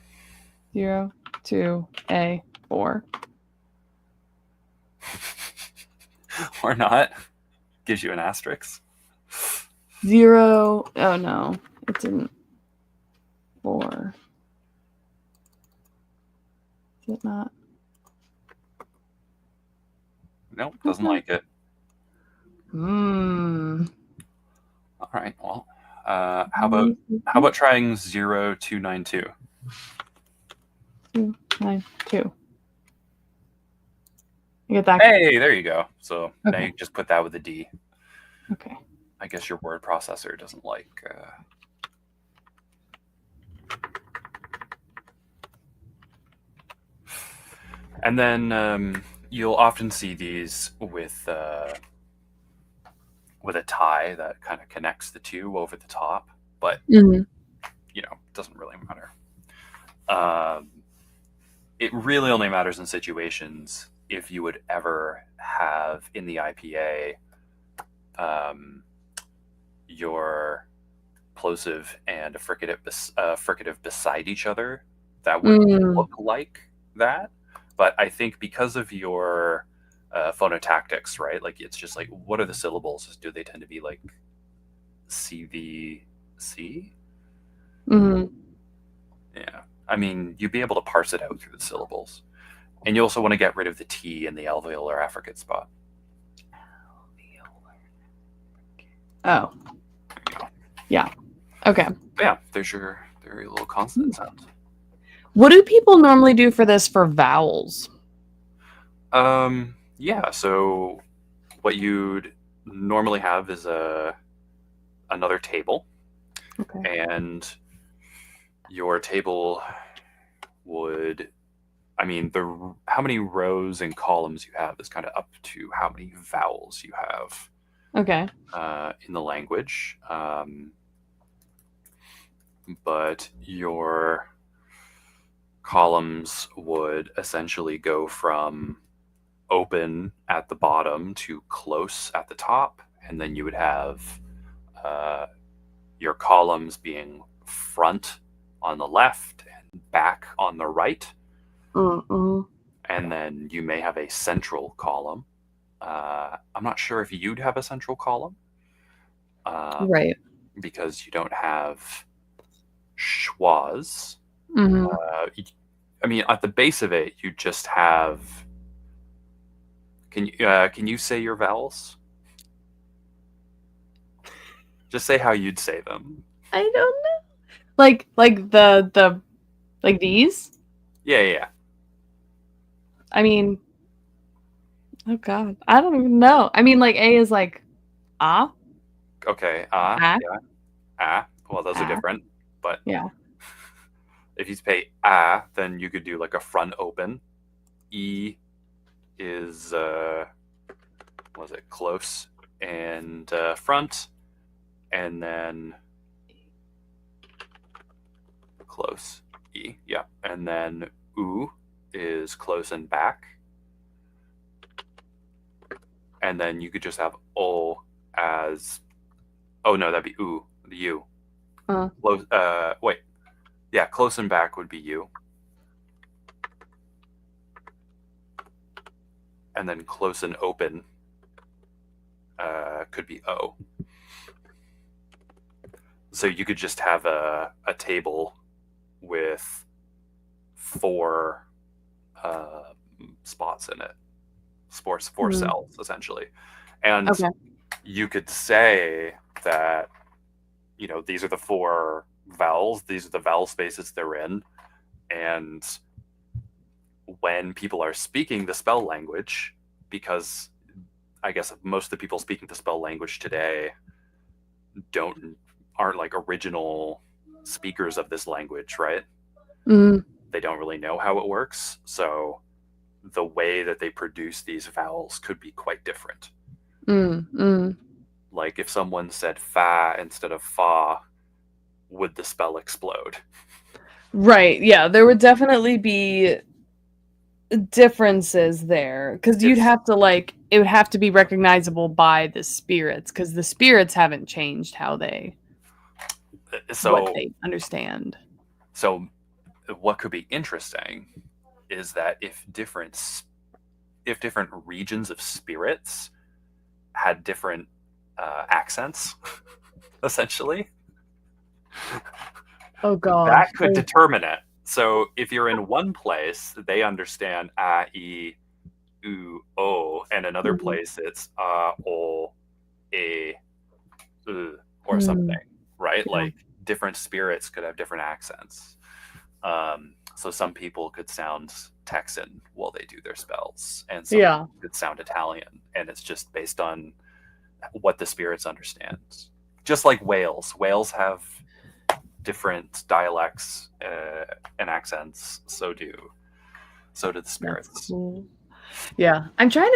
02A4. Or not. Gives you an asterisk. 0. Oh no, it didn't. 4. Is it not? Nope, doesn't like it. All right, well, how about trying 0292? 292. You get that? Hey, there you go. So now you just put that with a D. Okay. I guess your word processor doesn't like. And then you'll often see these with a tie that kind of connects the two over the top, but it doesn't really matter. It really only matters in situations if you would ever have in the IPA your plosive and a fricative beside each other that would look like that. But I think because of your phonotactics, right? Like, it's just like, what are the syllables? Do they tend to be like CVC? Yeah. I mean, you'd be able to parse it out through the syllables. And you also want to get rid of the T in the alveolar affricate spot. Oh. Yeah. Okay. Yeah, there's your little consonant sound. What do people normally do for this for vowels? Yeah, so what you'd normally have is another table. Okay. And your table would I mean, the how many rows and columns you have is kind of up to how many vowels you have Okay. in the language. But your columns would essentially go from open at the bottom to close at the top, and then you would have uh, your columns being front on the left and back on the right, Mm-mm. and then you may have a central column. I'm not sure if you'd have a central column um, Right. because you don't have schwas. Mm-hmm. I mean, at the base of it, you just have. Can you say your vowels? Just say how you'd say them. I don't know. Like the like these? Yeah, yeah, yeah. I mean, oh God, I don't even know. I mean, like A is like ah, Okay. ah, Yeah. Ah. Well, those are ah. different. But Yeah. if you say then you could do like a front open. E is was it close and front, and then close E. Yeah, and then U is close and back, and then you could just have O as. Oh no, that'd be U. The U. Uh, Close. Wait. Yeah, close and back would be U, and then close and open could be O. So you could just have a table with four spots in it, four mm, cells essentially, and okay. you could say that these are the four vowels, these are the vowel spaces they're in, and when people are speaking the spell language, because I guess most of the people speaking the spell language today aren't like original speakers of this language, right? Mm, They don't really know how it works, so the way that they produce these vowels could be quite different. mm. Like if someone said fa instead of fa, would the spell explode? Right. Yeah, there would definitely be differences there because you'd If have to it would have to be recognizable by the spirits because the spirits haven't changed how they what so they understand. so what could be interesting is that if different regions of spirits had different accents, essentially, Oh that gosh. could determine it. So if you're in one place, they understand a, e, u, o, and another Mhm. place it's a, o, a, or Mm, something, right? yeah. Like different spirits could have different accents. So some people could sound Texan while they do their spells, and some Yeah. could sound Italian, and it's just based on what the spirits understand. Just like whales, whales have different dialects and accents. So do the That's spirits. cool. Yeah. I'm trying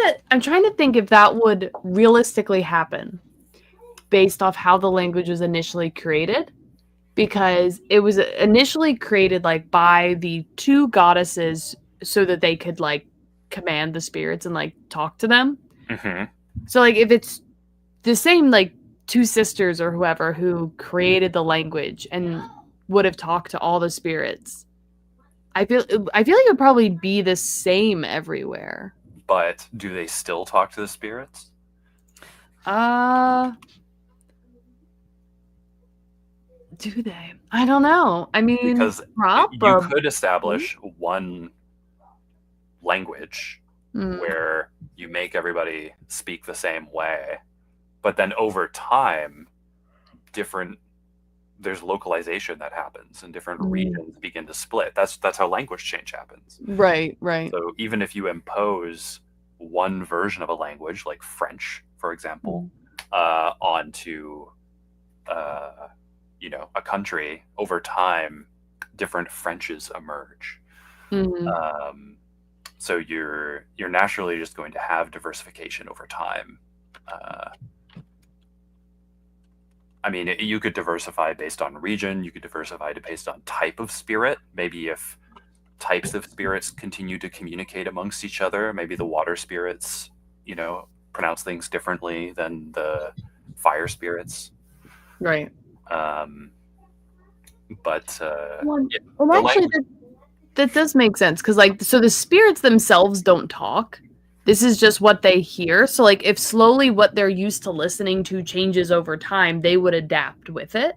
to think if that would realistically happen based off how the language was initially created because it was initially created by the two goddesses so that they could command the spirits and talk to them. Hmm. So if it's the same two sisters or whoever who created the language and would have talked to all the spirits, I feel like it would probably be the same everywhere. But do they still talk to the spirits? Uh do they? I don't know. I mean, Because you probably. could establish one language Mm, where you make everybody speak the same way, but then over time, different there's localization that happens and different mm. regions begin to split. That's how language change happens. Right, right. So even if you impose one version of a language, like French, for example, Mm. onto a country, over time, different Frenches emerge. Mm-hmm. Um, so you're naturally just going to have diversification over time. Uh, I mean, you could diversify based on region. You could diversify based on type of spirit. Maybe if types of spirits continue to communicate amongst each other, maybe the water spirits, pronounce things differently than the fire spirits. Right. Um, but Well, yeah, well, the actually, language. that does make sense because, like, so the spirits themselves don't talk. This is just what they hear. So, like, if slowly what they're used to listening to changes over time, they would adapt with it.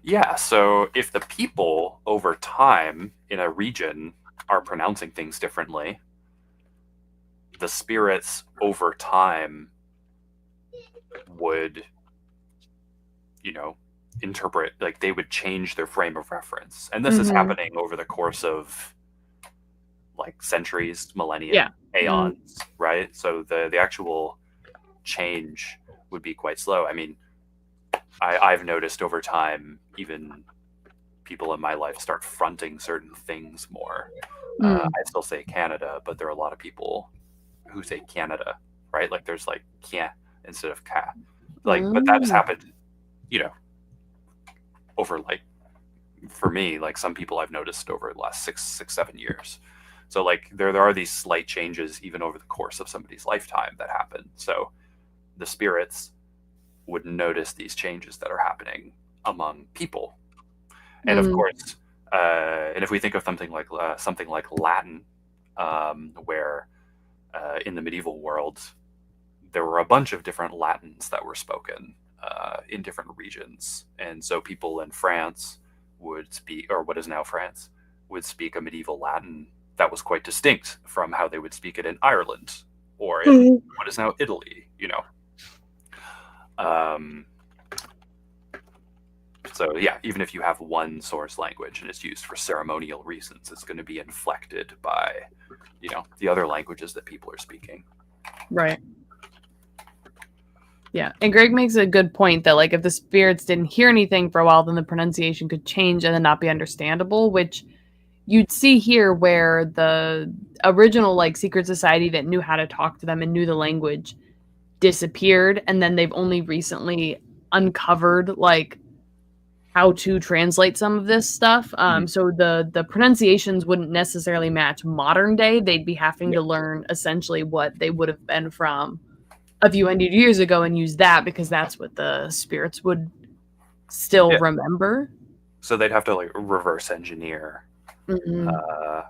Yeah, so if the people over time in a region are pronouncing things differently, the spirits over time would, you know, interpret, like they would change their frame of reference. And this is Mm-hmm. happening over the course of like centuries, Yeah. millennia, Mm. aeons, right? So the actual change would be quite slow. I mean, I've noticed over time, even people in my life start fronting certain things more. Mm. I still say Canada, but there are a lot of people who say Canada, right? Like there's like can't instead of cat. Like, but that has Mm. happened, you know, over like for me, like some people I've noticed over the last 7 years. So like there are these slight changes even over the course of somebody's lifetime that happen. So the spirits would notice these changes that are happening among people. And of Mm. course, and if we think of something like Latin, where in the medieval world there were a bunch of different Latins that were spoken in different regions, and so people in France would speak, or what is now France, would speak a medieval Latin that was quite distinct from how they would speak it in Ireland or in Mm. what is now Italy. Um, So yeah, even if you have one source language and it's used for ceremonial reasons, it's going to be inflected by, the other languages that people are speaking. Right. Yeah. And Greg makes a good point that, like, if the spirits didn't hear anything for a while, then the pronunciation could change and then not be understandable, which you'd see here where the original, like, secret society that knew how to talk to them and knew the language disappeared. And then they've only recently uncovered, like, how to translate some of this stuff. Mhm. So the pronunciations wouldn't necessarily match modern day. They'd be having Yeah, to learn essentially what they would have been from a few hundred years ago and use that because that's what the spirits would still yeah. remember. So they'd have to like reverse engineer Mm-hmm. uh,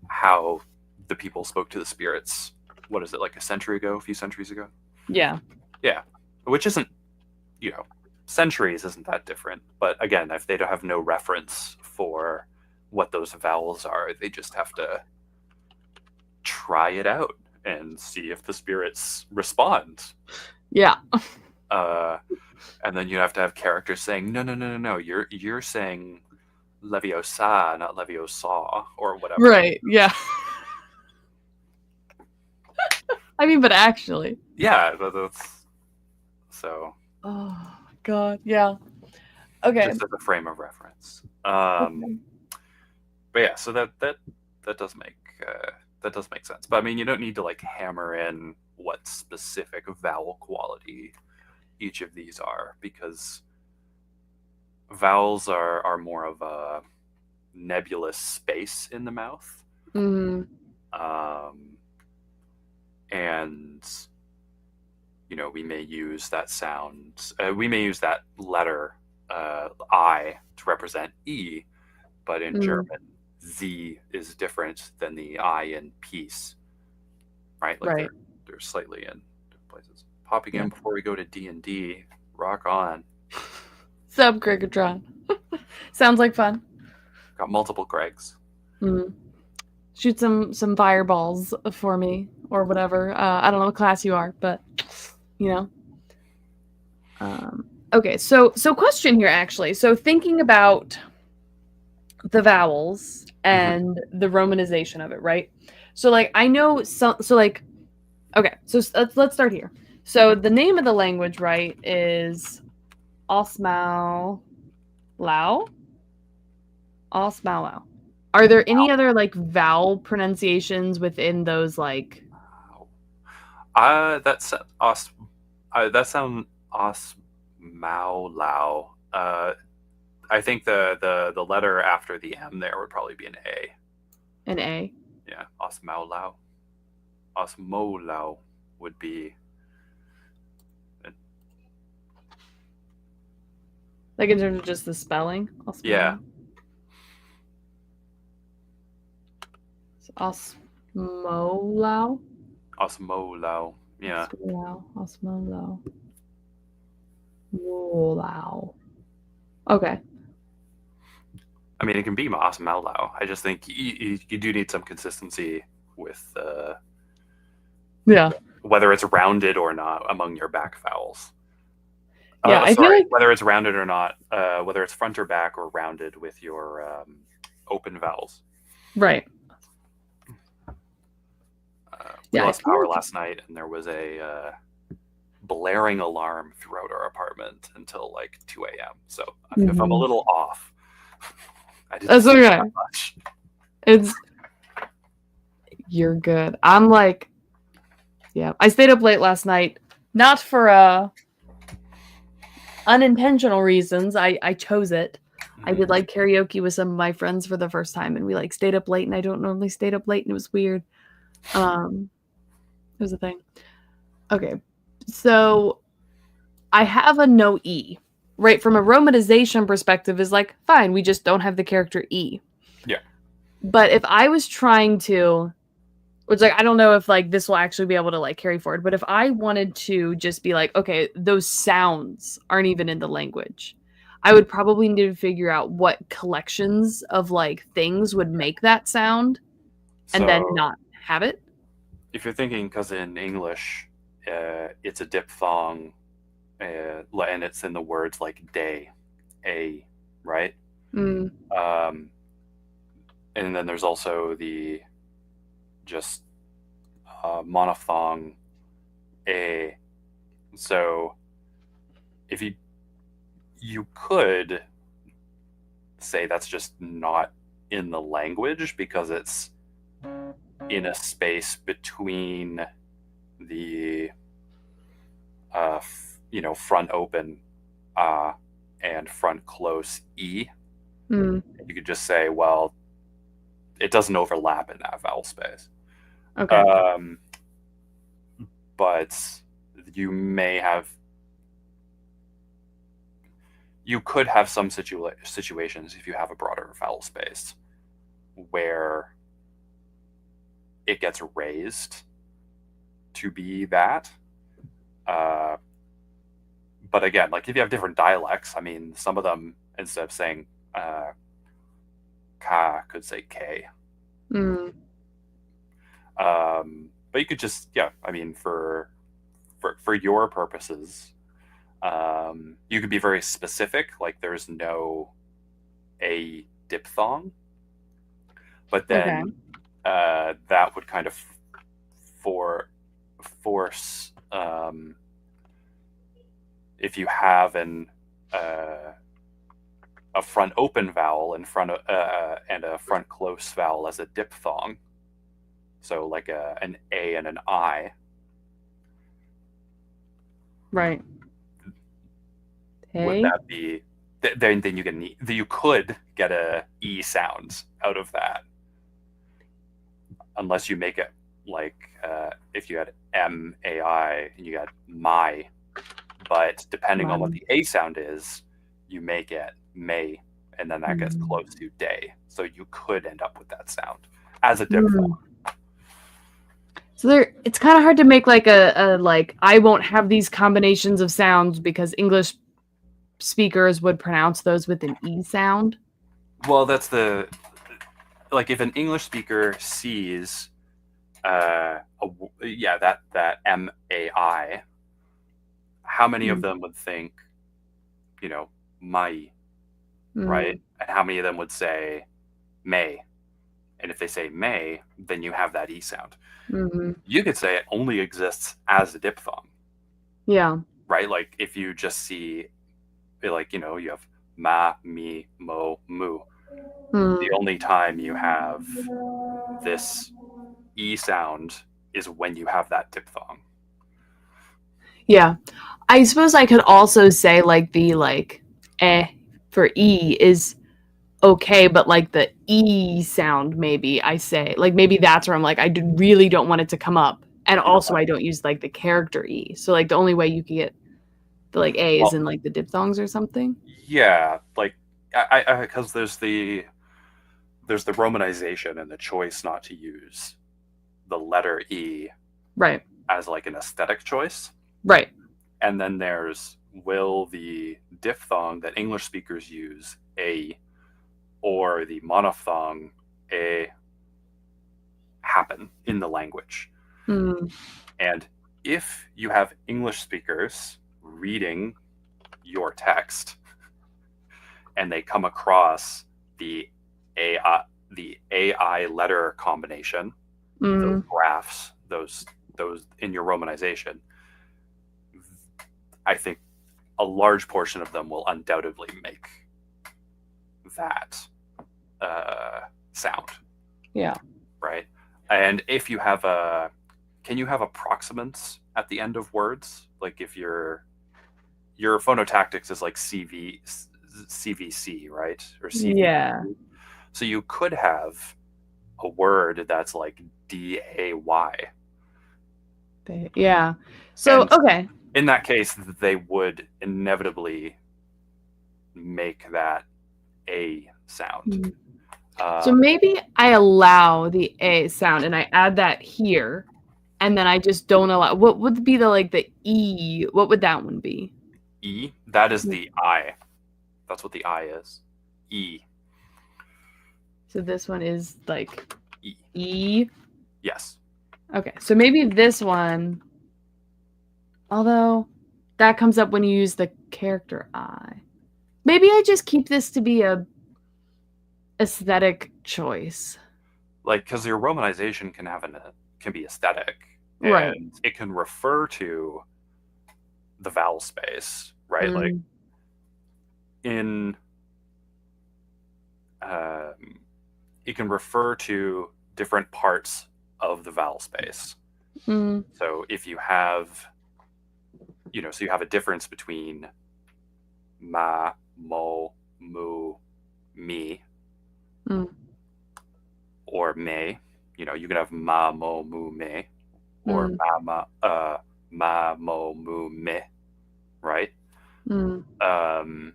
how the people spoke to the spirits. What is it, like a century ago, a few centuries ago? Yeah. Yeah, which isn't, you know, centuries isn't that different. But again, if they don't have no reference for what those vowels are, they just have to try it out and see if the spirits respond. Yeah. Uh, and then you have to have characters saying, no, no, no, no, no, you're saying Leviosa, not Leviosa, or whatever. Right. Yeah. I mean, but actually. Yeah, that's so. Oh God. Yeah. Okay. Just as a frame of reference. Okay. But yeah, so that does make sense. But I mean, you don't need to like hammer in what specific vowel quality each of these are, because vowels are more of a nebulous space in the mouth, Mm-hmm. um, and we may use that sound, we may use that letter I to represent E, but in Mm-hmm. German Z is different than the I in peace, right? Like Right. they're slightly in different places. Popping Yeah. in before we go to D&D, rock on. Sup, Grigatron. Sounds like fun. Got multiple Gregs. Mm. Shoot some fireballs for me or whatever. I don't know what class you are, but you know. Okay, so question here actually. So thinking about the vowels Mm-hmm. and the romanization of it, right? So like I know so like okay, so let's start here. So the name of the language, right, is Osmao Lao. Osmao Lao. Are there any other like vowel pronunciations within those like? That's os. That sound os mao lao. I think the letter after the M there would probably be an A. An A? Yeah, os mao lao. Os mo lao would be. Like in terms of just the spelling? Yeah. Osmolau? Os mo lao. Yeah. Osmolau. Molau. Okay. I mean, it can be os mao lao. I just think you do need some consistency with Yeah. whether it's rounded or not among your back vowels. Yeah, I feel Sorry, like whether it's rounded or not, whether it's front or back or rounded with your open vowels. right. We Yeah, I lost feel power like last night, and there was a blaring alarm throughout our apartment until like 2 a.m. So if I'm a little off, I didn't that's sleep okay. that much. It's you're good. I'm like, yeah. I stayed up late last night, not for unintentional reasons. I chose it. I did like karaoke with some of my friends for the first time, and we like stayed up late, and I don't normally stay up late, and it was weird. It was a thing. Okay, so I have a no E. Right, from a romanization perspective, is like fine. We just don't have the character E. Yeah. But if I was trying to, which like I don't know if like this will actually be able to like carry forward, but if I wanted to just be like, okay, those sounds aren't even in the language, I would probably need to figure out what collections of like things would make that sound and then So not have it. if you're thinking, because in English, it's a diphthong, and it's in the words like day, a, right? Mm, And then there's also the just monophthong a. So if you could say that's just not in the language because it's in a space between the front open and front close e. mm, You could just say, well, it doesn't overlap in that vowel space. okay. But you could have some situations if you have a broader vowel space where it gets raised to be that. But again, like if you have different dialects, I mean, some of them, instead of saying ka, could say k. Mm, But you could just, yeah, I mean, for your purposes, you could be very specific, like there's no a diphthong, but then that would kind of force if you have a front open vowel in front of and a front close vowel as a diphthong, so like an a and an I, right. would Hey. that be then you could get a e sound out of that, unless you make it like if you had mai and you got my, but depending on what the a sound is, you make it may, and then that gets close to day, so you could end up with that sound as a diphthong. So it's kind of hard to make like a like I won't have these combinations of sounds because English speakers would pronounce those with an E sound. Well, that's like if an English speaker sees that MAI, how many of them would think, mai, right? And how many of them would say may? And if they say may, then you have that E sound. You could say it only exists as a diphthong. Yeah. Right? Like if you just see, like, you have ma, mi, mo, mu. The only time you have this E sound is when you have that diphthong. Yeah. I suppose I could also say like the like eh for E is okay, but like the E sound maybe I say like maybe that's where I'm like really don't want it to come up. And You know also what? I don't use like the character E. So like the only way you can get the like A is Well, in like the diphthongs or something. yeah, like because there's the romanization and the choice not to use the letter E Right. as like an aesthetic choice. Right. And then there's will the diphthong that English speakers use, A, or the monophthong, A, happen in the language. Mm. And if you have English speakers reading your text and they come across the AI letter combination, those Mm. graphs, those in your romanization, I think a large portion of them will undoubtedly make that sound, Yeah. right? And if you have can you have approximants at the end of words? Like if your phonotactics is like CVC, right? Or CV. Yeah. So you could have a word that's like DAY. Yeah. So And okay. in that case, they would inevitably make that A sound. Mm. So Um, maybe I allow the A sound and I add that here, and then I just don't allow. What would be the like the E? What would that one be? E, that is the I. That's what the I is. E. So this one is like E. E. Yes. Okay, so maybe this one, although that comes up when you use the character I. Maybe I just keep this to be a aesthetic choice. Like, because your romanization can be aesthetic, Right. and it can refer to the vowel space, right? Like Mm. in um, it can refer to different parts of the vowel space. Mm. So if you have, so you have a difference between ma, mo, mu, me, Mm. or me. You can have ma, mo, mu, me, or Mm. ma, mo, mu, me, right? Mm. Um,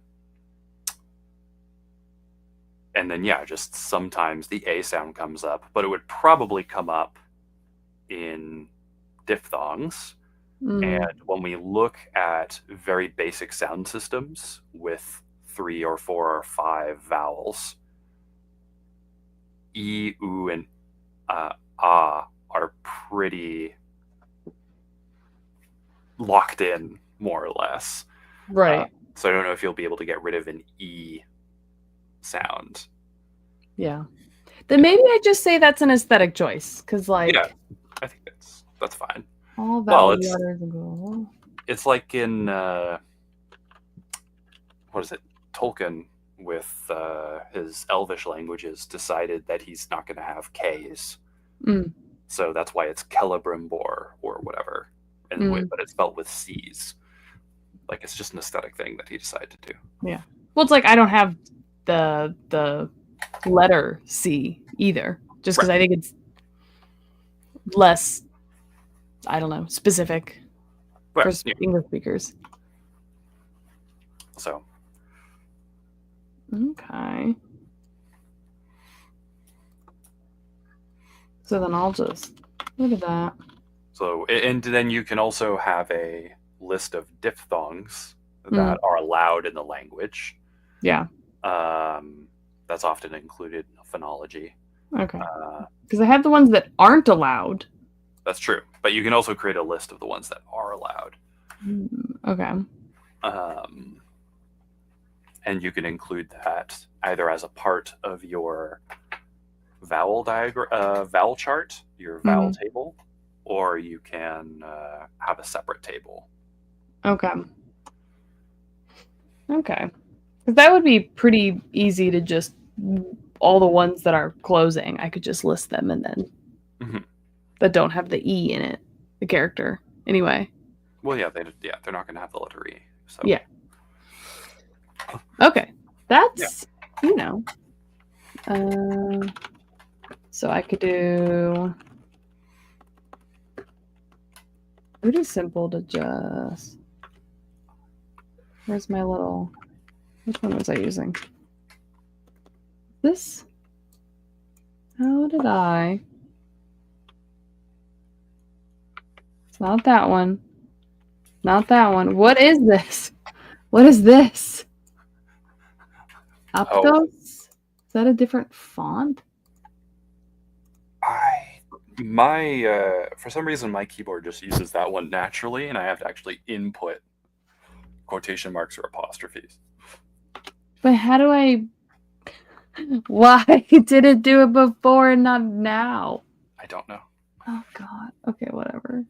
and then, yeah, just sometimes the A sound comes up, but it would probably come up in diphthongs. Mm. And when we look at very basic sound systems with 3 or 4 or 5 vowels, E, U, and ah are pretty locked in, more or less. Right. So I don't know if you'll be able to get rid of an E sound. Yeah. Then maybe I just say that's an aesthetic choice, because Yeah, like I think that's fine. all Well, vowel letters go. it's like in what is it? Tolkien with his Elvish languages decided that he's not going to have K's, Mm. so that's why it's Celebrimbor or whatever, Mm. but it's spelled with C's. Like it's just an aesthetic thing that he decided to do. Yeah. Well, it's like I don't have the letter C either, just because Right. I think it's less, I don't know, specific for Well, yeah. English speakers. So Okay. So then I'll just look at that. and then you can also have a list of diphthongs Mm. that are allowed in the language. Yeah. That's often included in phonology. Okay. Because I have the ones that aren't allowed. That's true, but you can also create a list of the ones that are allowed. Okay. And you can include that either as a part of your vowel chart, your vowel table, or you can have a separate table. Okay. Okay. Because that would be pretty easy to just all the ones that are closing, I could just list them and then that don't have the E in it, the character. Anyway. Well, yeah, they're not going to have the letter E. So yeah. Okay, that's so I could do pretty simple to just. Where's my little? Which one was I using? This? How did I? It's not that one. Not that one. What is this? What is this? Aptos? Is that a different font? For some reason my keyboard just uses that one naturally, and I have to actually input quotation marks or apostrophes. But how do I? Why did it do it before and not now? I don't know. Oh God. Okay, whatever.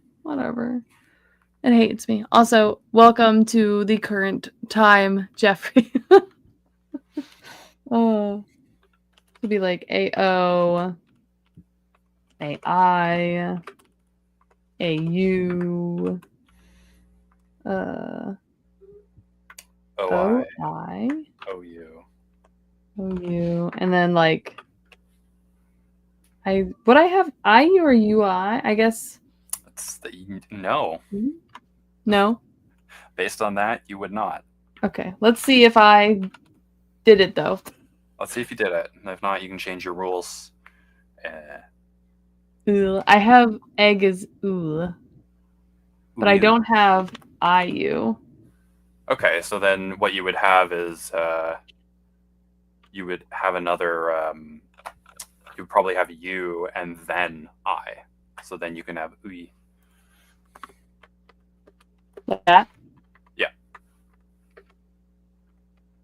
It hates me. Also, welcome to the current time, Jeffrey. Oh, it'd be like AO, AI, AU, OI, OU, and then like would I have IU or UI? I guess. No. No. Based on that, you would not. Okay, let's see if I did it though. Let's see if you did it. If not, you can change your rules. I have egg as but I don't have IU. Okay, so then what you would have is you would have another. You would probably have U and then I. So then you can have UI. Like that? Yeah.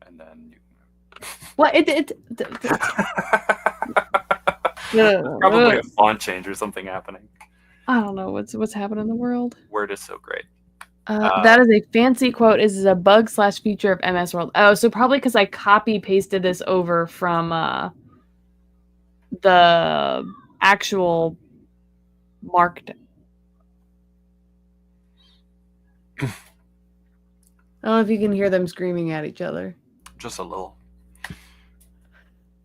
And then you. What Probably a font change or something happening. I don't know what's happening in the world. Word is so great. That is a fancy quote. Is a bug/feature of MS World. Oh, so probably because I copy pasted this over from the actual marked. I don't know if you can hear them screaming at each other. Just a little.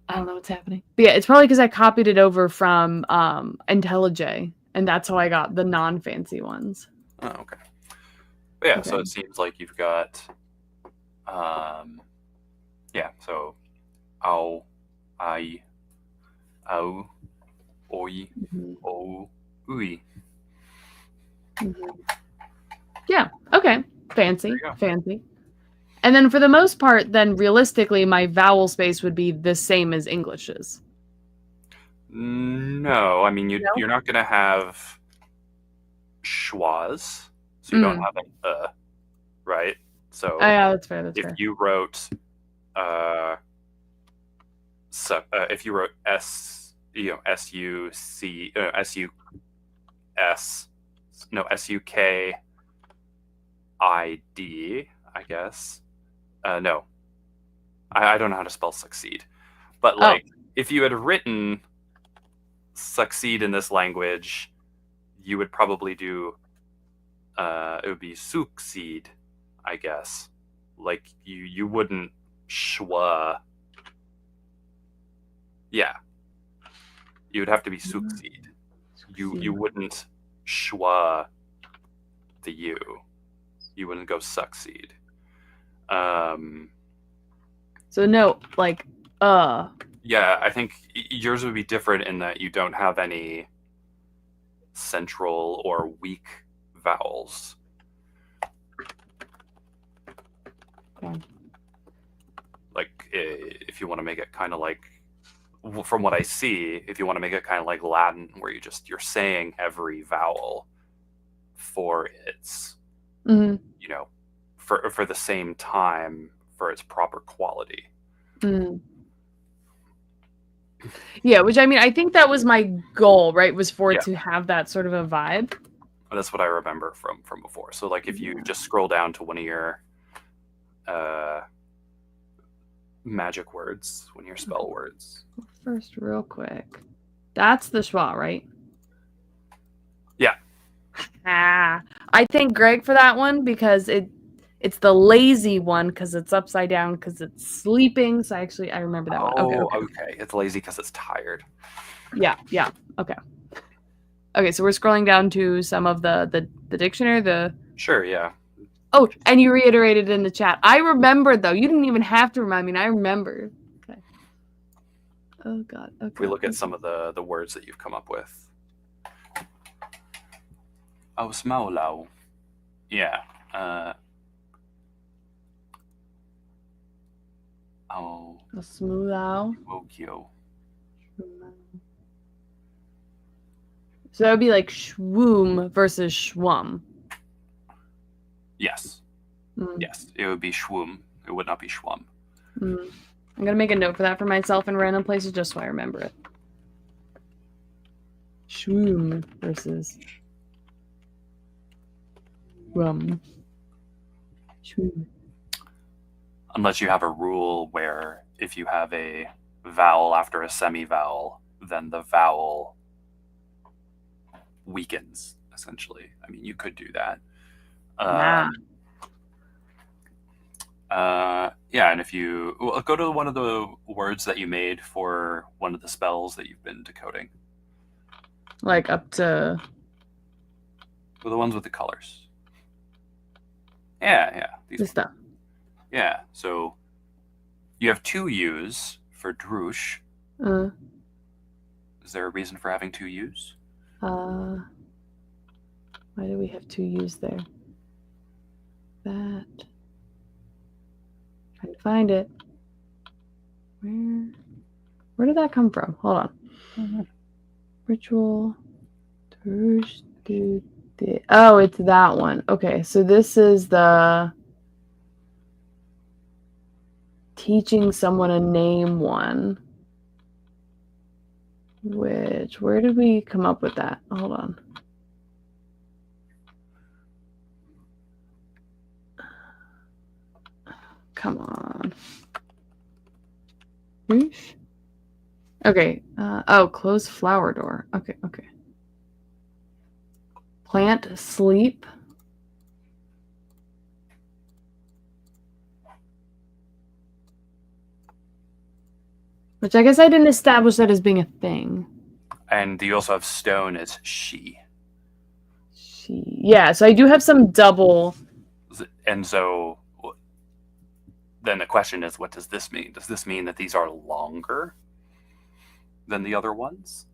I don't know what's happening. But yeah, it's probably because I copied it over from IntelliJ, and that's how I got the non-fancy ones. Oh, okay. But yeah, okay. So it seems like you've got, so ow, I, ow, oi, o, ui. Yeah, okay. Fancy. And then for the most part, then realistically, my vowel space would be the same as English's. No, I mean, you're not going to have schwas, so you don't have an right? So yeah, that's fair. If you wrote if you wrote SUKID, I guess. No, I don't know how to spell succeed, but like if you had written succeed in this language, you would probably do it would be succeed, I guess. Like you wouldn't schwa. Yeah, you would have to be succeed. You wouldn't schwa the U. You wouldn't go succeed. So no, like Yeah, I think yours would be different in that you don't have any central or weak vowels. Okay. Like if you want to make it kind of like, from what I see, if you want to make it kind of like Latin, where you're saying every vowel for its, for the same time, for its proper quality. Yeah, which I mean, I think that was my goal, right? Was for it to have that sort of a vibe. That's what I remember from before. So like if you just scroll down to one of your magic words, when you spell words. First, real quick. That's the schwa, right? Yeah. I thank Greg for that one because it's the lazy one because it's upside down because it's sleeping. So I remember that one. Okay. Okay. It's lazy because it's tired. Yeah. Okay. Okay, so we're scrolling down to some of the dictionary. Sure, yeah. Oh, and you reiterated in the chat. I remembered though. You didn't even have to remind me. And I remembered. Okay. Oh God. Okay. If we look at some of the words that you've come up with. Oh, smaulau. Yeah. Smoolau. Wokyo. So that would be like shwoom versus shwum. Yes. Yes, it would be shwoom. It would not be shwum. I'm going to make a note for that for myself in random places just so I remember it. Shwoom versus shwum. Shwoom. Unless you have a rule where if you have a vowel after a semi-vowel, then the vowel weakens, essentially. I mean, you could do that. Yeah, and if you go to one of the words that you made for one of the spells that you've been decoding. Like up to... Well, the ones with the colors. Yeah. This stuff. Yeah, so you have 2 U's for droosh. Is there a reason for having 2 U's? Why do we have 2 U's there? That. Trying to find it. Where did that come from? Hold on. Ritual. Oh, it's that one. Okay, so this is the teaching someone a name one. Where did we come up with that? Hold on. Come on. Okay. Close flower door. Okay. Plant sleep. Which I guess I didn't establish that as being a thing. And you also have stone as she. Yeah, so I do have some double. And so then the question is, what does this mean? Does this mean that these are longer than the other ones?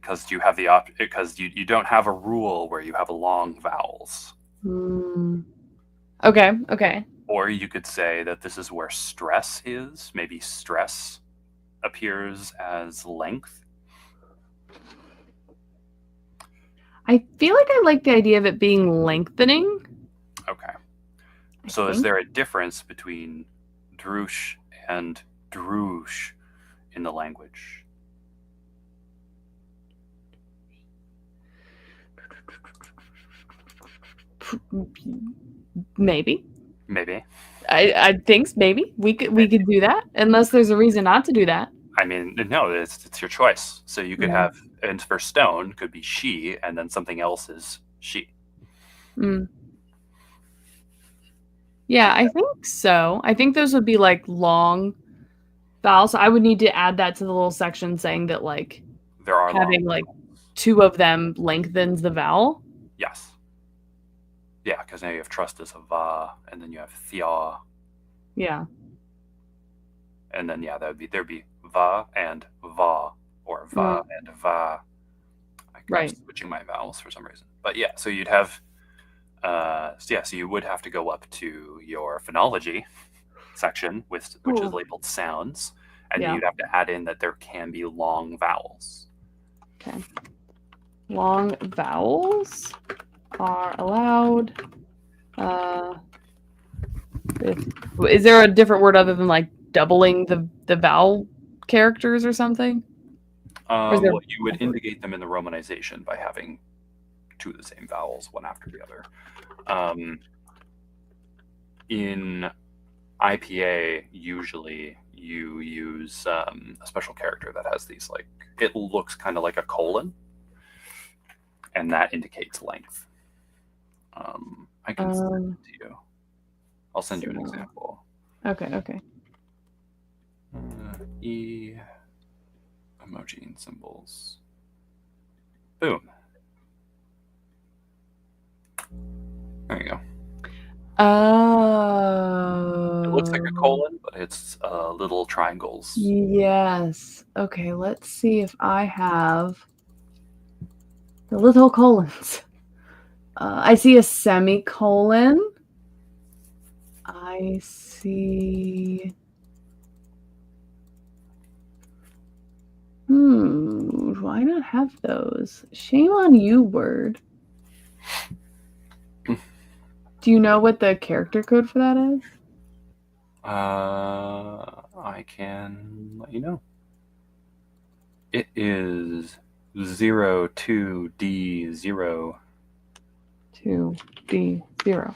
Because you have because you don't have a rule where you have long vowels. Okay. Or you could say that this is where stress is. Maybe stress appears as length. I feel like I like the idea of it being lengthening. Okay. So is there a difference between droosh and droosh in the language? Maybe. I think maybe we could do that unless there's a reason not to do that. I mean, no, it's your choice. So you could have, and for stone could be she, and then something else is she. Yeah, I think so. I think those would be like long vowels. So I would need to add that to the little section saying that like there are having like 2 of them lengthens the vowel. Yes. Yeah, because now you have trust as a va, and then you have thia. Yeah. And then there'd be va and va, or va and va. I'm switching my vowels for some reason. But yeah, so you'd have so you would have to go up to your phonology section, which is labeled sounds, and you'd have to add in that there can be long vowels. Okay. Long vowels are allowed. Is there a different word other than like doubling the vowel characters or something? Well, you would indicate them in the romanization by having 2 of the same vowels, one after the other. in IPA, usually you use a special character that has these, like, it looks kind of like a colon, and that indicates length. I can send it to you. I'll send you an example. Okay. E emoji and symbols. Boom. There you go. Oh. It looks like a colon, but it's little triangles. Yes. Okay, let's see if I have the little colons. I see a semicolon. I see. Why not have those? Shame on you, word. Do you know what the character code for that is? I can let you know. It is 02D0. 2D0.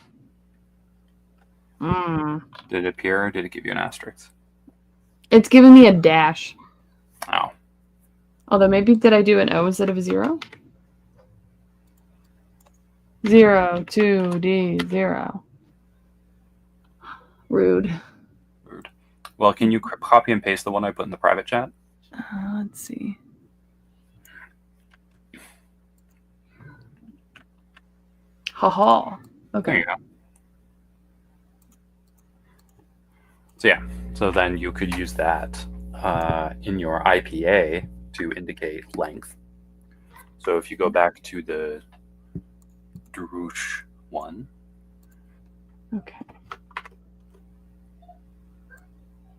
Did it appear or did it give you an asterisk? It's giving me a dash. Oh. Although maybe did I do an O instead of a 0? 02D0. Rude. Well, can you copy and paste the one I put in the private chat? Let's see. Haha. Okay. There you go. So yeah, so then you could use that in your IPA to indicate length. So if you go back to the Drush one. Okay.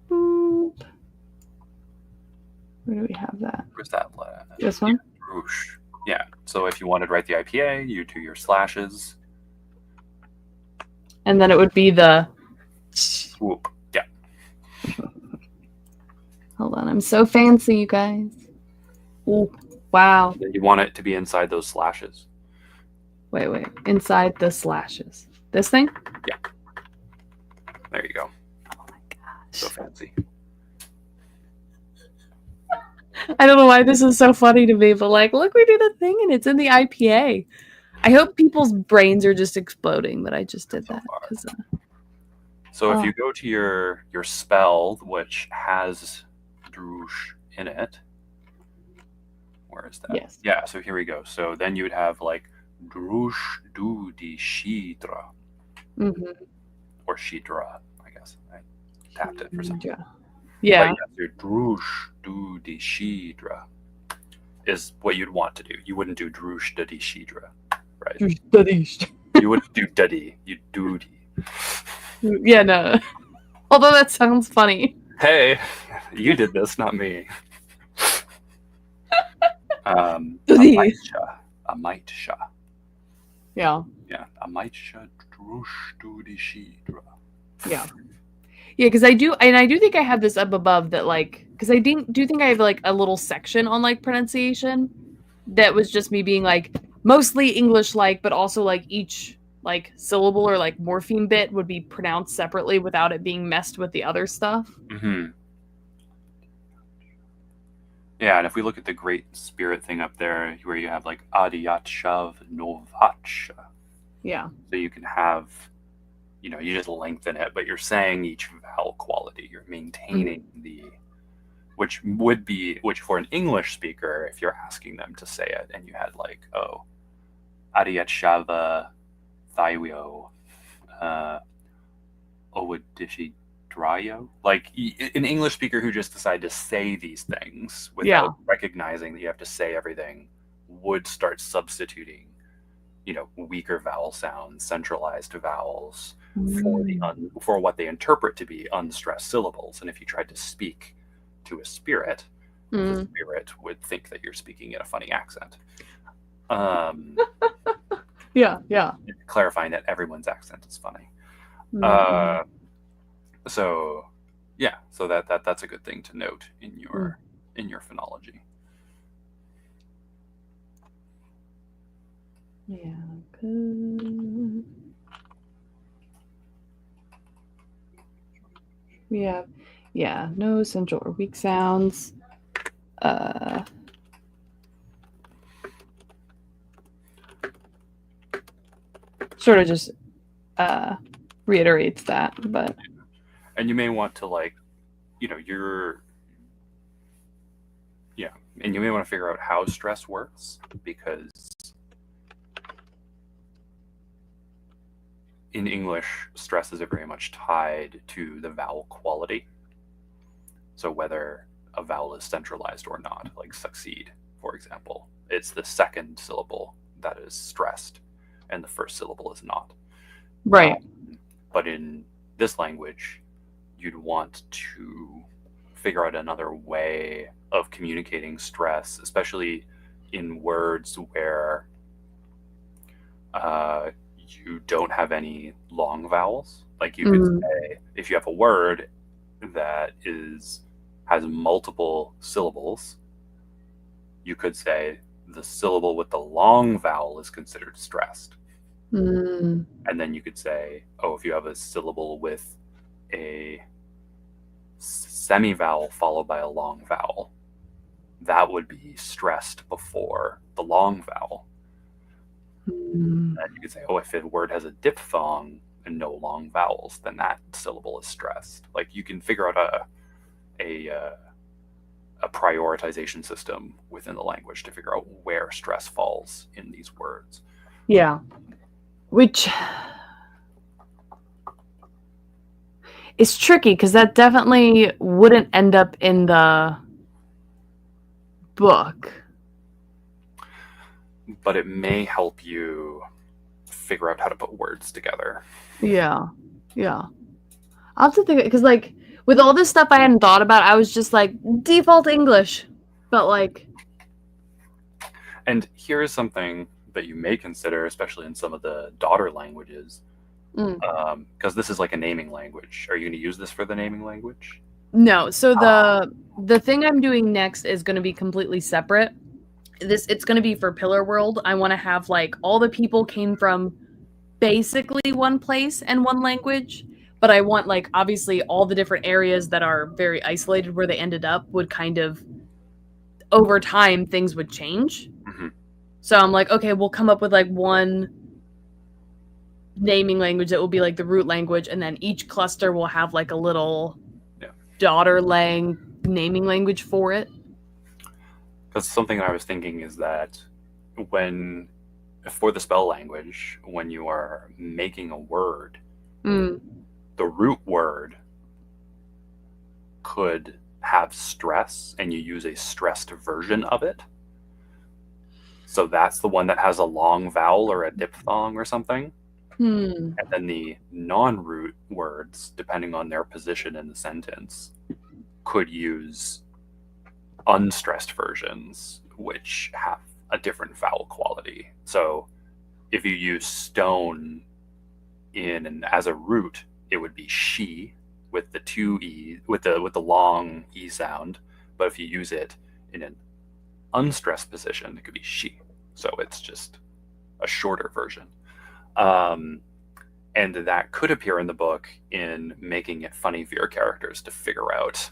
Boop. Where do we have that? Where's that? This one? Drush. Yeah. So if you wanted to write the IPA, you do your slashes. And then it would be the. Whoop. Yeah. Hold on, I'm so fancy, you guys. Ooh, wow. You want it to be inside those slashes. Wait. Inside the slashes. This thing? Yeah. There you go. Oh my gosh. So fancy. I don't know why this is so funny to me, but like, look, we did a thing and it's in the IPA. I hope people's brains are just exploding that I just did that. So if you go to your spell, which has Drush in it, where is that? Yes. Yeah, so here we go. So then you would have like Drush du di Shidra. Or Shidra, I guess. I tapped it for some reason. Yeah. Your Drush du di Shidra is what you'd want to do. You wouldn't do Drush du di Shidra, right? You wouldn't do Duddy, you'd doody. Yeah, no. Although that sounds funny. Hey, you did this, not me. A mite sha. Yeah. Yeah, a mite sha drush doody shidra. Yeah. Yeah, because I do think I have this up above that, like, because I do think I have like a little section on like pronunciation that was just me being like mostly English like, but also like each like syllable or like morpheme bit would be pronounced separately without it being messed with the other stuff. Mm-hmm. Yeah, and if we look at the Great Spirit thing up there, where you have like Adiyatshav Novatsha. Yeah. So you can have, you just lengthen it, but you're saying each vowel quality. You're maintaining which for an English speaker, if you're asking them to say it, and you had like, Adiyatshav Thaiwio, Owadishi Dryo, like an English speaker who just decided to say these things without recognizing that you have to say everything would start substituting, weaker vowel sounds, centralized vowels for what they interpret to be unstressed syllables. And if you tried to speak to a spirit, the spirit would think that you're speaking in a funny accent. Yeah. Clarifying that everyone's accent is funny. So that's a good thing to note in your phonology. Yeah, good. Yeah, no central or weak sounds. Uh, sort of just uh, reiterates that, but And you may want to like, yeah, and you may want to figure out how stress works, because in English, stress is very much tied to the vowel quality. So whether a vowel is centralized or not, like succeed, for example, it's the second syllable that is stressed, and the first syllable is not. right. But in this language, you'd want to figure out another way of communicating stress, especially in words where you don't have any long vowels. Like you could say, if you have a word that has multiple syllables, you could say the syllable with the long vowel is considered stressed. Mm. And then you could say, oh, if you have a syllable with a semivowel followed by a long vowel, that would be stressed before the long vowel. Mm. And you could say, oh, if a word has a diphthong and no long vowels, then that syllable is stressed. Like you can figure out a prioritization system within the language to figure out where stress falls in these words. Yeah. Which is tricky because that definitely wouldn't end up in the book. But it may help you figure out how to put words together. Yeah. I'll have to think, because like with all this stuff I hadn't thought about, I was just like default English. But like, and here's something that you may consider, especially in some of the daughter languages, because this is like a naming language. Are you going to use this for the naming language? no. So the thing I'm doing next is going to be completely separate. It's going to be for Pillar World. I want to have like all the people came from basically one place and one language, but I want like obviously all the different areas that are very isolated where they ended up would kind of over time things would change. Mm-hmm. So I'm like, okay, we'll come up with like one naming language that will be like the root language, and then each cluster will have like a little daughter naming language for it. Because something I was thinking is that for the spell language, when you are making a word, the root word could have stress and you use a stressed version of it. So that's the one that has a long vowel or a diphthong or something. And then the non-root words, depending on their position in the sentence, could use unstressed versions, which have a different vowel quality. So if you use stone as a root, it would be she with the two e with the long e sound. But if you use it in an unstressed position, it could be she. So it's just a shorter version. And that could appear in the book in making it funny for your characters to figure out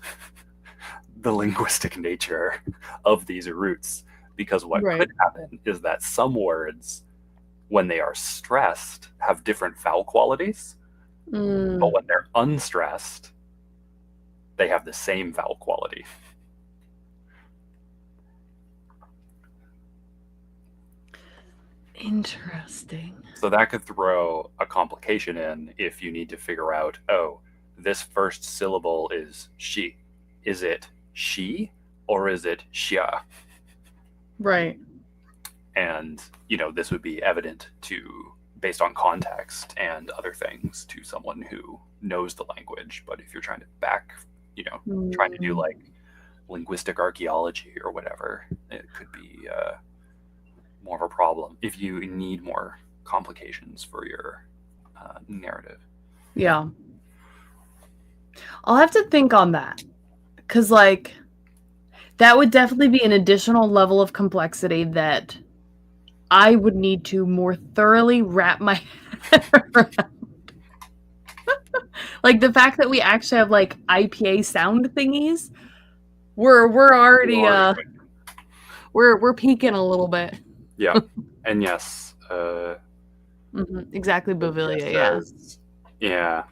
the linguistic nature of these roots. Because what could happen is that some words, when they are stressed, have different vowel qualities. But when they're unstressed, they have the same vowel quality. Interesting. So that could throw a complication in if you need to figure out, oh, this first syllable is she. Is it she or is it shia? Right. And, this would be evident based on context and other things to someone who knows the language. But if you're trying to trying to do like linguistic archaeology or whatever, it could be more of a problem if you need more complications for your narrative. Yeah. I'll have to think on that. Because, like, that would definitely be an additional level of complexity that I would need to more thoroughly wrap my head around. Like the fact that we actually have like IPA sound thingies, we're already we're peaking a little bit. Yeah, and yes, Exactly, Bovilia, yeah. yeah,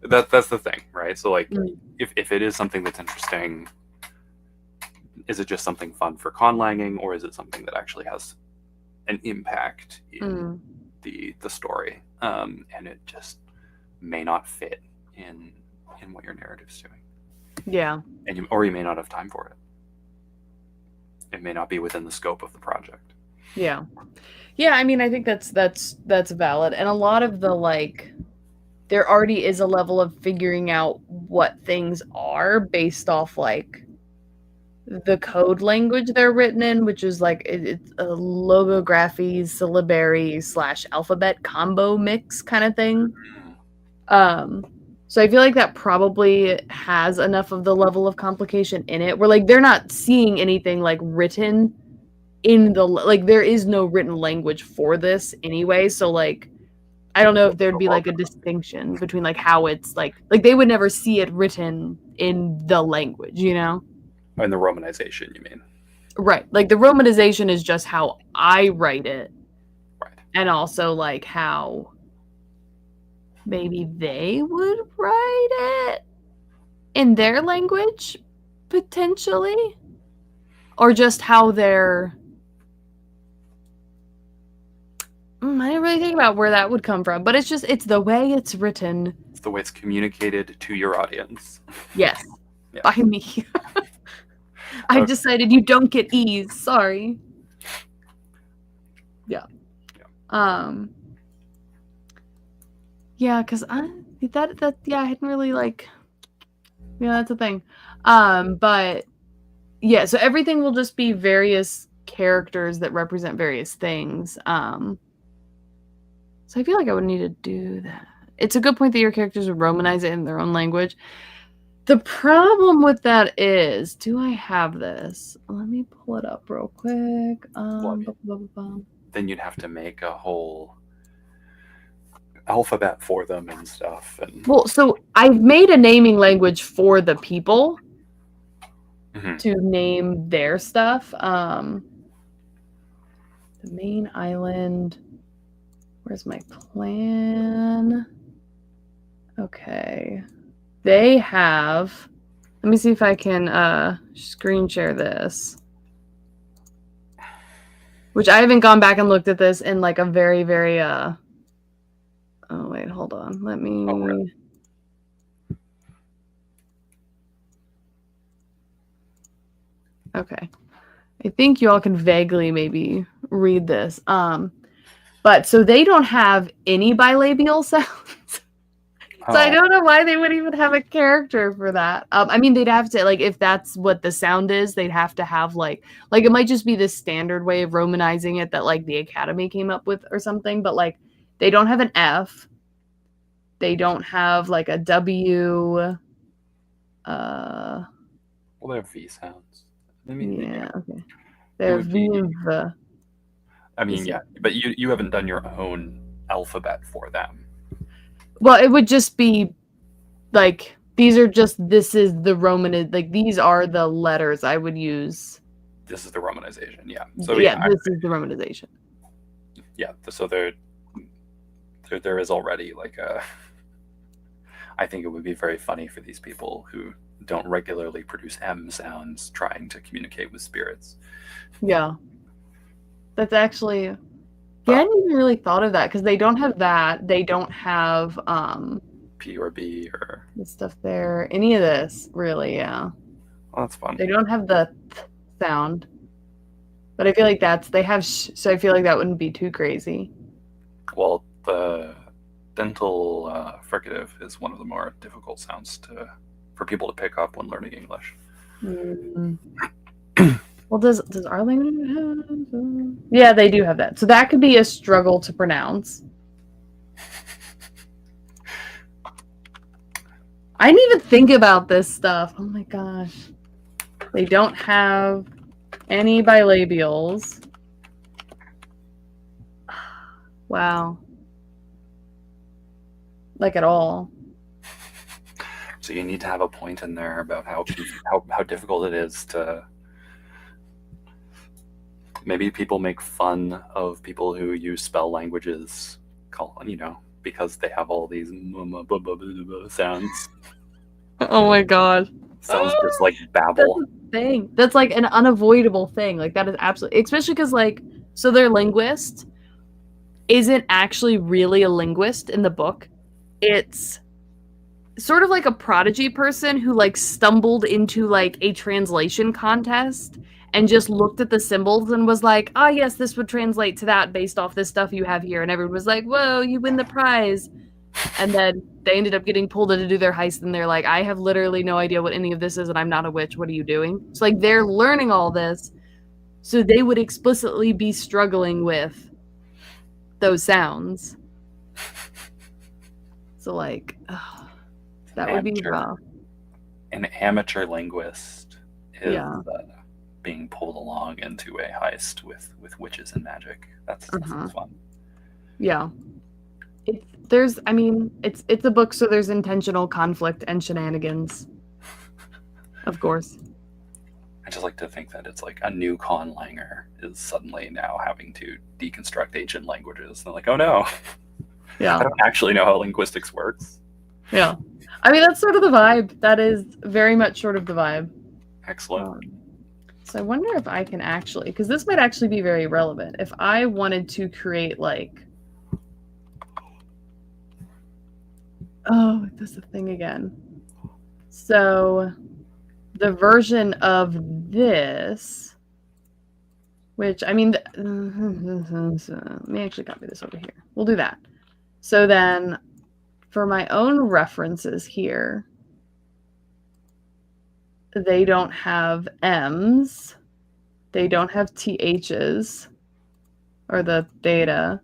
that's the thing, right? So like, Mm. if it is something that's interesting, is it just something fun for conlanging, or is it something that actually has an impact in the story, and it just may not fit in what your narrative's doing. Yeah. And you may not have time for it. It may not be within the scope of the project. Yeah. Yeah, I mean, I think that's valid. And a lot of the like there already is a level of figuring out what things are based off like the code language they're written in, which is like it's a logography syllabary / alphabet combo mix kind of thing. So I feel like that probably has enough of the level of complication in it where like they're not seeing anything like written in the like there is no written language for this anyway, so like I don't know if there'd be like a distinction between like how it's like they would never see it written in the language, you know? And the romanization, you mean? Right. Like the romanization is just how I write it. Right. And also like how maybe they would write it in their language potentially, or just how they're I didn't really think about where that would come from, but it's the way it's written. It's the way it's communicated to your audience. Yes. Yeah. By me. I've decided you don't get E's. Sorry. Yeah. Yeah, because I hadn't really like that's a thing. But yeah, so everything will just be various characters that represent various things. So I feel like I would need to do that. It's a good point that your characters would romanize it in their own language. The problem with that is, do I have this? Let me pull it up real quick. Then you'd have to make a whole alphabet for them and stuff. And well, so I've made a naming language for the people to name their stuff. The main island. Where's my plan? Okay. They have. Let me see if I can screen share this. Which I haven't gone back and looked at this in like a very, very oh wait, hold on. Let me really? Okay. I think you all can vaguely maybe read this. But so they don't have any bilabial sounds. So I don't know why they would even have a character for that. I mean, they'd have to, like, if that's what the sound is, they'd have to have, like it might just be the standard way of romanizing it that, like, the Academy came up with or something. But, like, they don't have an F. They don't have, like, a W. Well, they have V sounds. Yeah, okay. They're V and V. I mean, yeah, but you haven't done your own alphabet for them. Well, it would just be like this is the Roman, like these are the letters I would use. This is the romanization, yeah. So yeah, this is the romanization. Yeah, so there is already like a. I think it would be very funny for these people who don't regularly produce M sounds trying to communicate with spirits. Yeah, that's actually. Yeah, I hadn't even really thought of that because they don't have that. They don't have P or B or the stuff there. Any of this, really, yeah. Well, that's fun. They don't have the th sound. But I feel like they have so I feel like that wouldn't be too crazy. Well, the dental fricative is one of the more difficult sounds for people to pick up when learning English. Well, does our language have? Yeah, they do have that. So that could be a struggle to pronounce. I didn't even think about this stuff. Oh my gosh. They don't have any bilabials. Wow. Like at all. So you need to have a point in there about how difficult it is to. Maybe people make fun of people who use spell languages, because they have all these sounds. Oh my god. Sounds just like That's babble. a thing. That's like an unavoidable thing. Like that is absolutely, especially because like, so their linguist isn't actually really a linguist in the book. It's sort of like a prodigy person who like stumbled into like a translation contest and just looked at the symbols and was like, "Ah, yes, this would translate to that based off this stuff you have here." And everyone was like, "Whoa, you win the prize." And then they ended up getting pulled in to do their heist, and they're like, "I have literally no idea what any of this is, and I'm not a witch. What are you doing?" So like they're learning all this, so they would explicitly be struggling with those sounds. So like, An that would be amateur, rough. an amateur linguist is Yeah. being pulled along into a heist with witches and magic. That Uh-huh. sounds fun. Yeah. There's, I mean, it's a book, so there's intentional conflict and shenanigans, of course. I just like to think that it's like a new conlanger is suddenly now having to deconstruct ancient languages. They're like, oh no, Yeah. I don't actually know how linguistics works. Yeah. I mean, that's sort of the vibe. That is very much sort of the vibe. Excellent. So I wonder if I can actually, because this might actually be very relevant. If I wanted to create like, oh, it does the thing again. So the version of this, which I mean, let me actually copy this over here. We'll do that. So then for my own references here, they don't have M's, they don't have THs, or the theta.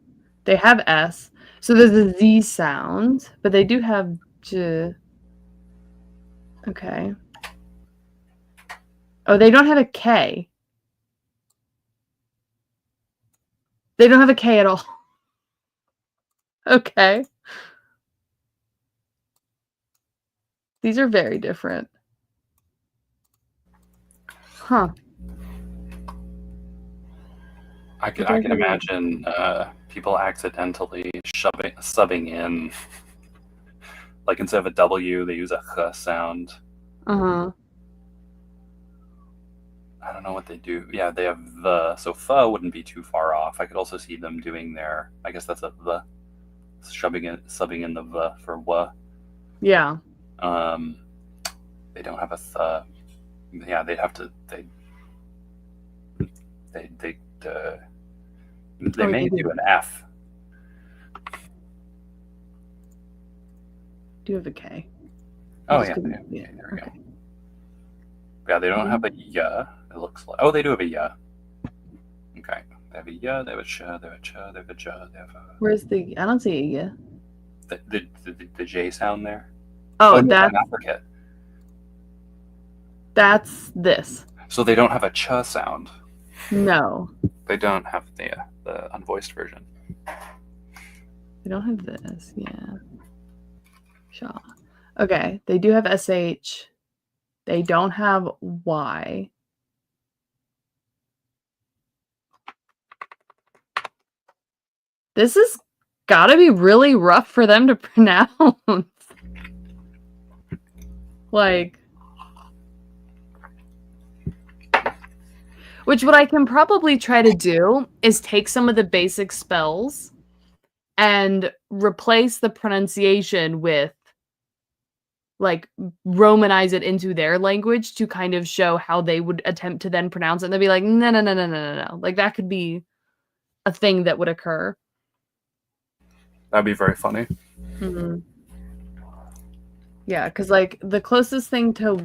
They have S. So there's a Z sound, but they do have J. Okay. Oh, they don't have a K. They don't have a K at all. Okay. These are very different. Huh. I can imagine people accidentally subbing in, like instead of a W, they use a ch sound. Uh-huh. I don't know what they do. Yeah, they have the, so fa wouldn't be too far off. I could also see them doing their, I guess that's a the, subbing in the v for wa. Yeah. They don't have a th. Yeah, they'd have to, they Oh, may they do an F. do have a K. Oh yeah, okay, there we go. Yeah, they don't have a ya. It looks like. Oh, they do have a ya. Okay, they have a ya. They have a cha. They have a cha. They have a ja. They have a. Where's the? I don't see a ya. The J sound there. Oh, no, that's African. That's this. So they don't have a cha sound. No. They don't have the unvoiced version. They don't have this. Yeah. Shaw. Okay. They do have SH. They don't have Y. This has got to be really rough for them to pronounce. Like, which what I can probably try to do is take some of the basic spells and replace the pronunciation with, like, Romanize it into their language to kind of show how they would attempt to then pronounce it. And they'd be like, no, no, no, no, no, no, no. Like, that could be a thing that would occur. That'd be very funny. Mm-hmm. Yeah, because, like, the closest thing to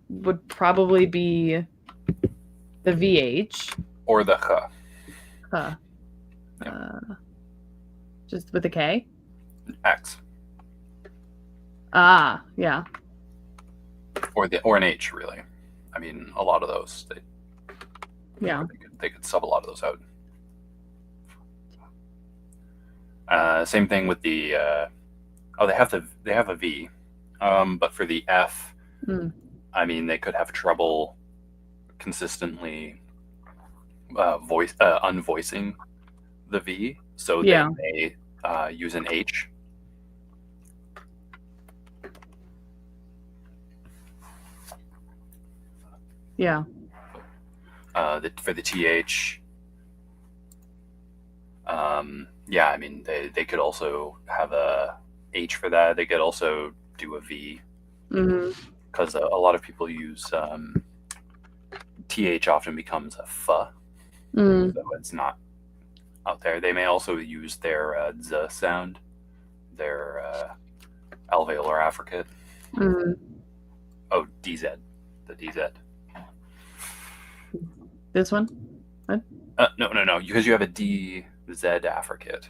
would probably be the VH. Or the ch. Huh. Just with a K? X. Ah, yeah. Or an H, really. I mean, a lot of those. They could sub a lot of those out. Same thing with the. They have a V. But for the F, Mm. I mean, they could have trouble consistently unvoicing the V, so they Yeah. may use an H. Yeah. For the TH, yeah, I mean, they could also have a H for that. They could also do a V, Mm-hmm. because a lot of people use TH often becomes a F, Mm. so it's not out there. They may also use their Z sound, their alveolar affricate. Mm. Oh, DZ, the DZ. This one? What? No, because you have a DZ affricate.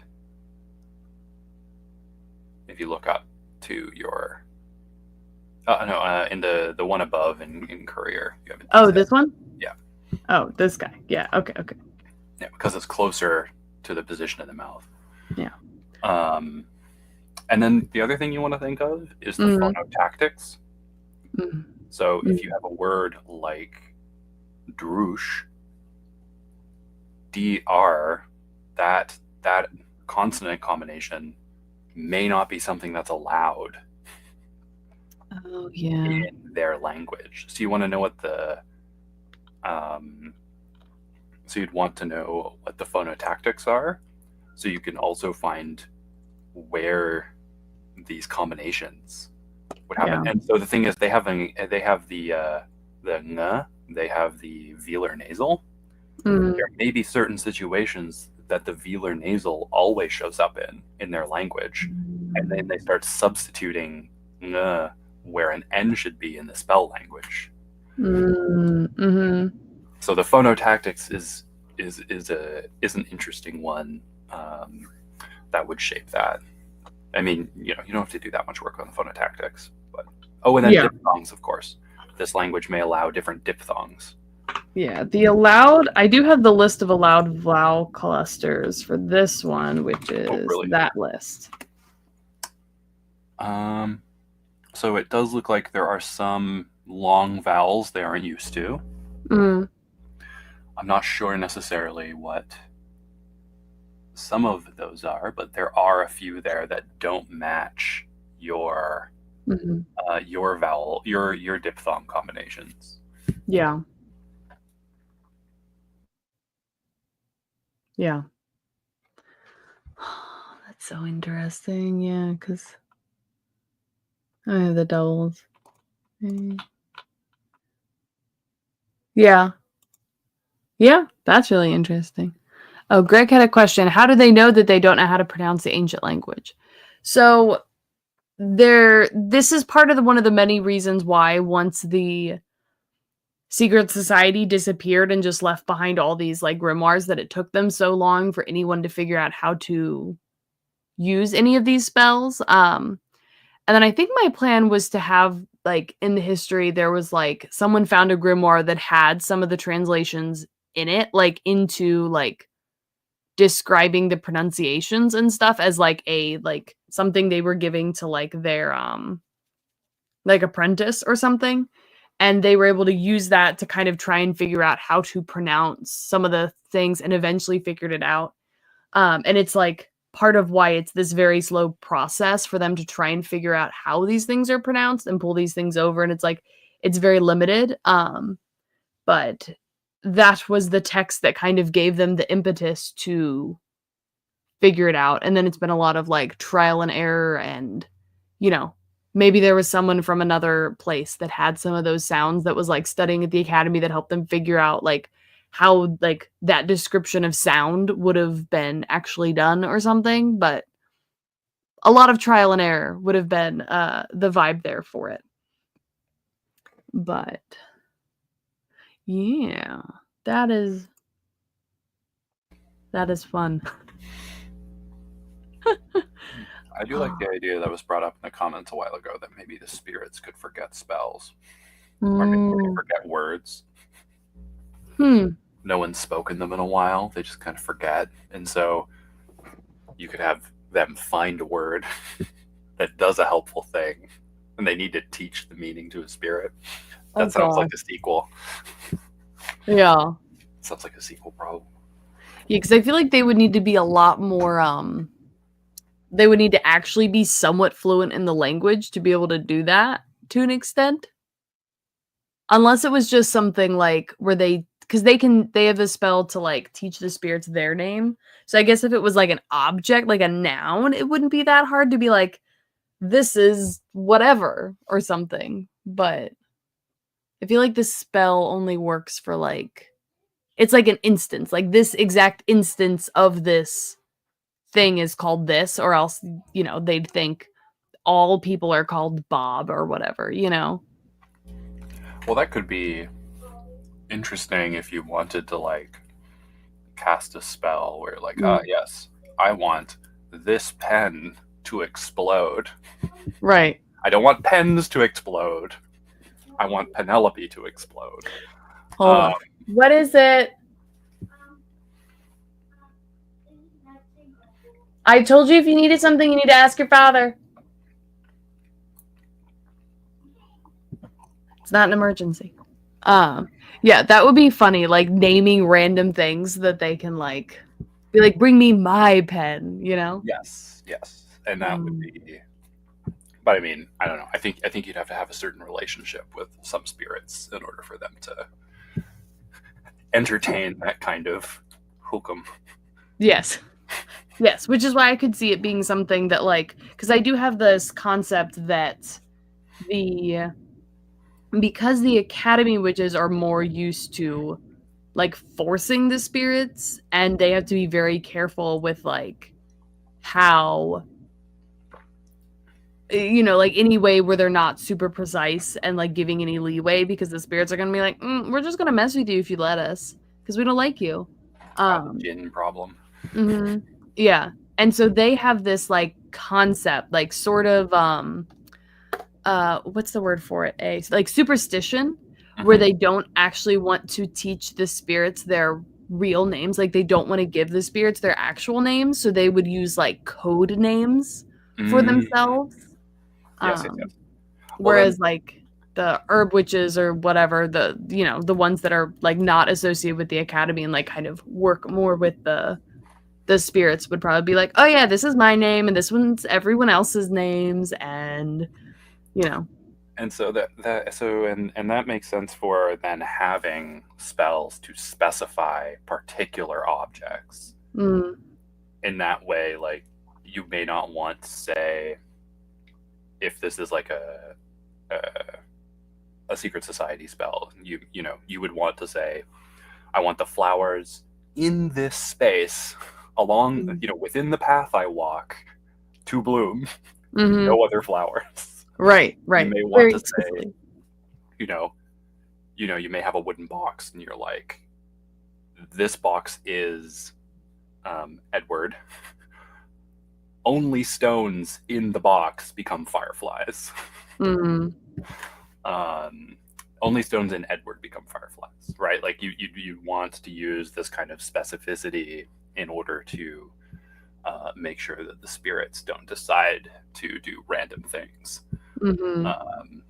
If you look up to your, no, in the one above in Courier, you have a DZ. Oh, this one? Yeah. Oh, this guy. Yeah. Okay. Okay. Yeah, because it's closer to the position of the mouth. Yeah. And then the other thing you want to think of is the phonotactics. Mm. So if you have a word like droosh, DR, that consonant combination may not be something that's allowed Oh, yeah. in their language. So you want to know what the so you'd want to know what the phonotactics are, so you can also find where these combinations would happen. Yeah. And so the thing is, they have the ng, they have the velar nasal. Mm. There may be certain situations that the velar nasal always shows up in their language, and then they start substituting ng where an n should be in the spell language. Mm-hmm. So the phonotactics is an interesting one that would shape that. I mean, you don't have to do that much work on the phonotactics, but and then diphthongs, of course. This language may allow different diphthongs. Yeah, I do have the list of allowed vowel clusters for this one, which is that list. So it does look like there are some long vowels they aren't used to. Mm. I'm not sure necessarily what some of those are, but there are a few there that don't match your your vowel, your diphthong combinations. Yeah. Yeah. That's so interesting. Yeah, because I have the doubles. Yeah. Yeah, that's really interesting. Oh, Greg had a question. How do they know that they don't know how to pronounce the ancient language? So this is part of one of the many reasons why once the secret society disappeared and just left behind all these like grimoires, that it took them so long for anyone to figure out how to use any of these spells. And then I think my plan was to have, like, in the history, there was like someone found a grimoire that had some of the translations in it, like into like describing the pronunciations and stuff as like something they were giving to like their like apprentice or something, and they were able to use that to kind of try and figure out how to pronounce some of the things, and eventually figured it out. And it's like part of why it's this very slow process for them to try and figure out how these things are pronounced and pull these things over, and it's like it's very limited. But that was the text that kind of gave them the impetus to figure it out. And then it's been a lot of like trial and error, and maybe there was someone from another place that had some of those sounds that was like studying at the academy that helped them figure out like how like that description of sound would have been actually done or something. But a lot of trial and error would have been the vibe there for it. But yeah, that is fun. I do like the idea that was brought up in the comments a while ago that maybe the spirits could forget spells, or maybe they could forget words. No one's spoken them in a while. They just kind of forget. And so you could have them find a word that does a helpful thing and they need to teach the meaning to a spirit. Oh That sounds like god. a sequel. Yeah. Sounds like a sequel problem. Yeah, because I feel like they would need to be a lot more they would need to actually be somewhat fluent in the language to be able to do that to an extent. Unless it was just something like where because they have a spell to like teach the spirits their name. So I guess if it was like an object, like a noun, it wouldn't be that hard to be like, this is whatever or something. But I feel like this spell only works for like it's like an instance, like this exact instance of this thing is called this, or else, they'd think all people are called Bob or whatever, you know? Well, that could be interesting if you wanted to like cast a spell where like, Mm, yes, I want this pen to explode. right. I don't want pens to explode. I want Penelope to explode. Hold Um, on. What is it? I told you if you needed something, you need to ask your father. It's not an emergency. Yeah, that would be funny, like naming random things that they can like be like, bring me my pen, you know? yes, yes, and that would Mm. be. But I mean, I don't know. I think you'd have to have a certain relationship with some spirits in order for them to entertain that kind of hukum. Yes. Yes, which is why I could see it being something that like because I do have this concept that the because the academy witches are more used to like forcing the spirits and they have to be very careful with like how like any way where they're not super precise and like giving any leeway because the spirits are going to be like, we're just going to mess with you if you let us because we don't like you. The um gin problem. mhm, yeah, and so they have this like concept like sort of what's the word for it, like superstition, where Mm-hmm. they don't actually want to teach the spirits their real names, like they don't want to give the spirits their actual names, so they would use like code names for Mm-hmm. themselves. Yes, yes, yes. um Well, then, Whereas like the herb witches or whatever, the ones that are like not associated with the academy and like kind of work more with the spirits would probably be like, oh yeah, this is my name and this one's everyone else's names, and you know. and so and that makes sense for then having spells to specify particular objects. Mm, In that way, like you may not want to say if this is like a a secret society spell, you would want to say, I want the flowers in this space along, mm, within the path I walk to bloom. mm-hmm. No other flowers. Right, You right, may want very to say, explicitly. you know, you may have a wooden box and you're like, this box is Edward. Only stones in the box become fireflies. Mm, um, Only stones in Edward become fireflies, right? Like you want to use this kind of specificity in order to make sure that the spirits don't decide to do random things. mm-hmm. Um,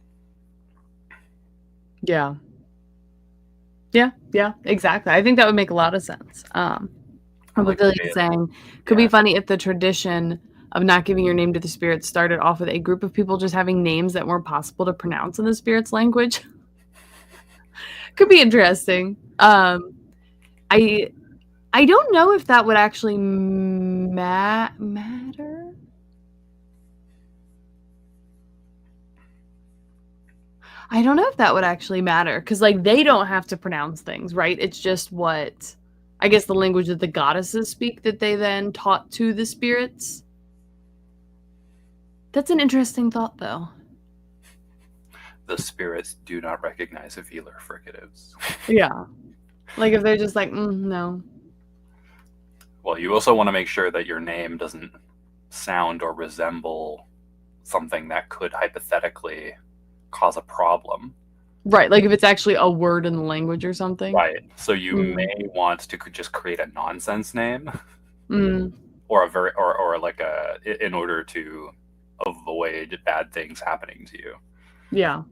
Yeah, yeah, exactly. I think that would make a lot of sense. I But like the Billy's way, saying could be yeah, funny if the tradition of not giving your name to the spirits started off with a group of people just having names that weren't possible to pronounce in the spirits' language. Could be interesting. I I don't know if that would actually matter. I don't know if that would actually matter because like they don't have to pronounce things, right? It's just what I guess the language that the goddesses speak that they then taught to the spirits. That's an interesting thought, though. the spirits do not recognize velar fricatives. Yeah. Like if they're just like, no. Well, you also want to make sure that your name doesn't sound or resemble something that could hypothetically cause a problem. Right. Like if it's actually a word in the language or something. Right. So you Mm. may want to just create a nonsense name Mm. or a very or like a in order to avoid bad things happening to you. Yeah.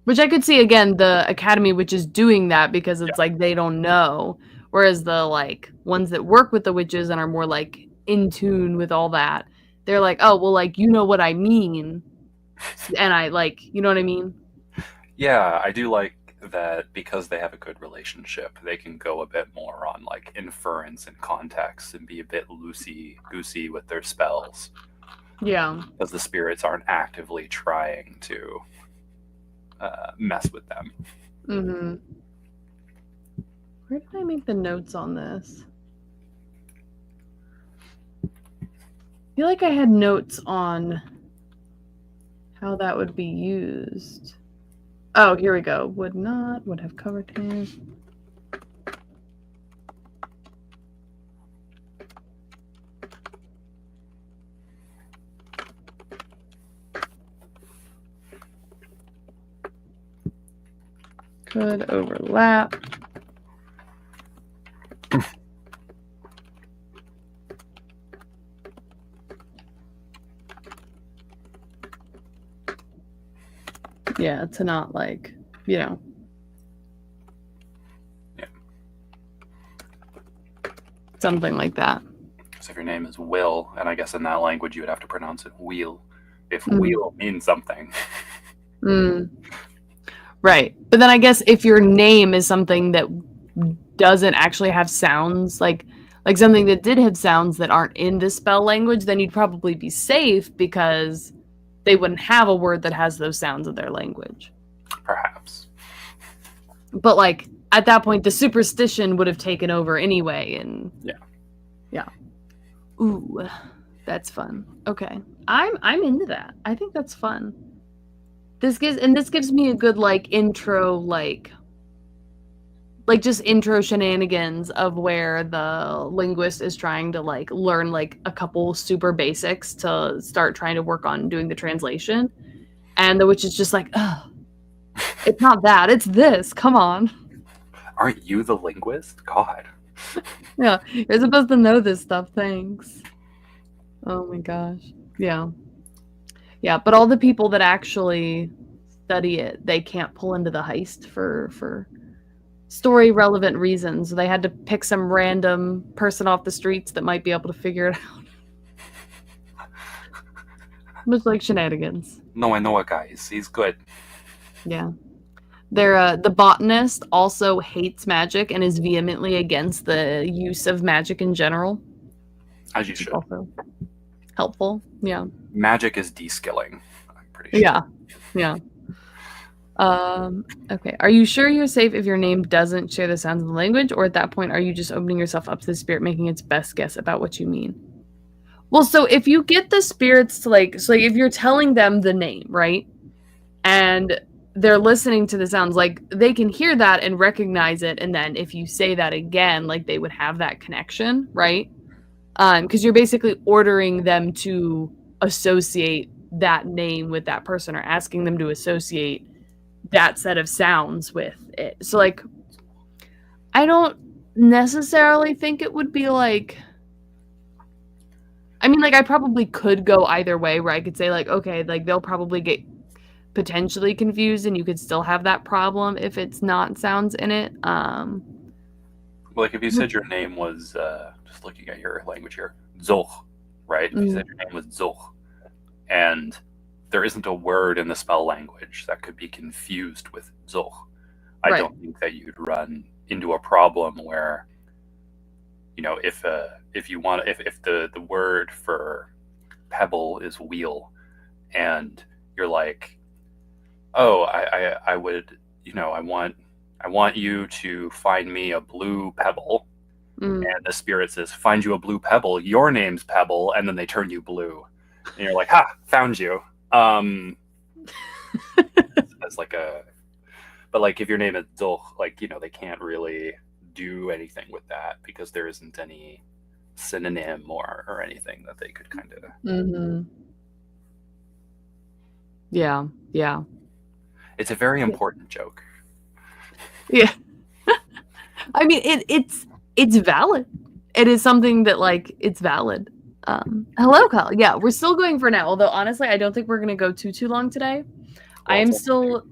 Which I could see again the academy which is doing that because Yeah. it's like they don't know, whereas the like ones that work with the witches and are more like in tune with all that, they're like, oh well, like you know what I mean, and I like you know what I mean. Yeah, I do like that because they have a good relationship, they can go a bit more on like inference and context and be a bit loosey goosey with their spells Yeah. because the spirits aren't actively trying to mess with them. Mm-hmm. Where did I make the notes on this? I feel like I had notes on how that would be used. Oh, here we go. Would not, would have covered him. Could overlap. Yeah, to not like, you know. Yeah. Something like that. So if your name is Will, and I guess in that language you would have to pronounce it wheel, if wheel means something. Mm. Right. But then I guess if your name is something that doesn't actually have sounds, like something that did have sounds that aren't in the spell language, then you'd probably be safe because they wouldn't have a word that has those sounds in their language. Perhaps. But like at that point the superstition would have taken over anyway and yeah. Ooh, that's fun. Okay. I'm into that. I think that's fun. This gives me a good like intro like just intro shenanigans of where the linguist is trying to like learn like a couple super basics to start trying to work on doing the translation. And the witch is just like, oh, it's not that, it's this. Come on. Aren't you the linguist? God. Yeah, you're supposed to know this stuff. Thanks. Oh my gosh. Yeah. Yeah, but all the people that actually study it, they can't pull into the heist for story relevant reasons. They had to pick some random person off the streets that might be able to figure it out. Much like shenanigans. No, I know a guy. He's good. Yeah. The botanist also hates magic and is vehemently against the use of magic in general. As you should. Also helpful. Yeah. Magic is de-skilling, I'm pretty sure. Yeah. Yeah. Okay. Are you sure you're safe if your name doesn't share the sounds of the language, or at that point are you just opening yourself up to the spirit making its best guess about what you mean? Well, so if you get the spirits to like if you're telling them the name, right? And they're listening to the sounds, like they can hear that and recognize it, and then if you say that again, like they would have that connection, right? Because you're basically ordering them to associate that name with that person or asking them to associate that set of sounds with it. So like I don't necessarily think it would be like, I mean, like I probably could go either way where I could say like, okay, like they'll probably get potentially confused and you could still have that problem if it's not sounds in it. Well, like if you said your name was just looking at your language here, Zoch, right? If you said your name was Zoch, and there isn't a word in the spell language that could be confused with Zoch, I don't think that you'd run into a problem where, you know, if you want, if the word for pebble is wheel, and you're like, oh, I would, you know, I want you to find me a blue pebble. And the spirit says, find you a blue pebble. Your name's Pebble. And then they turn you blue. And you're like, ha, found you. As like a, but like if your name is Dulch, like, you know, they can't really do anything with that because there isn't any synonym or anything that they could kind of. Yeah. Yeah. It's a very important joke. Yeah. I mean, it's valid. It is something that like it's valid. Hello, Kyle. Yeah, we're still going for now. Although honestly, I don't think we're gonna go too long today. I Well, am it's almost still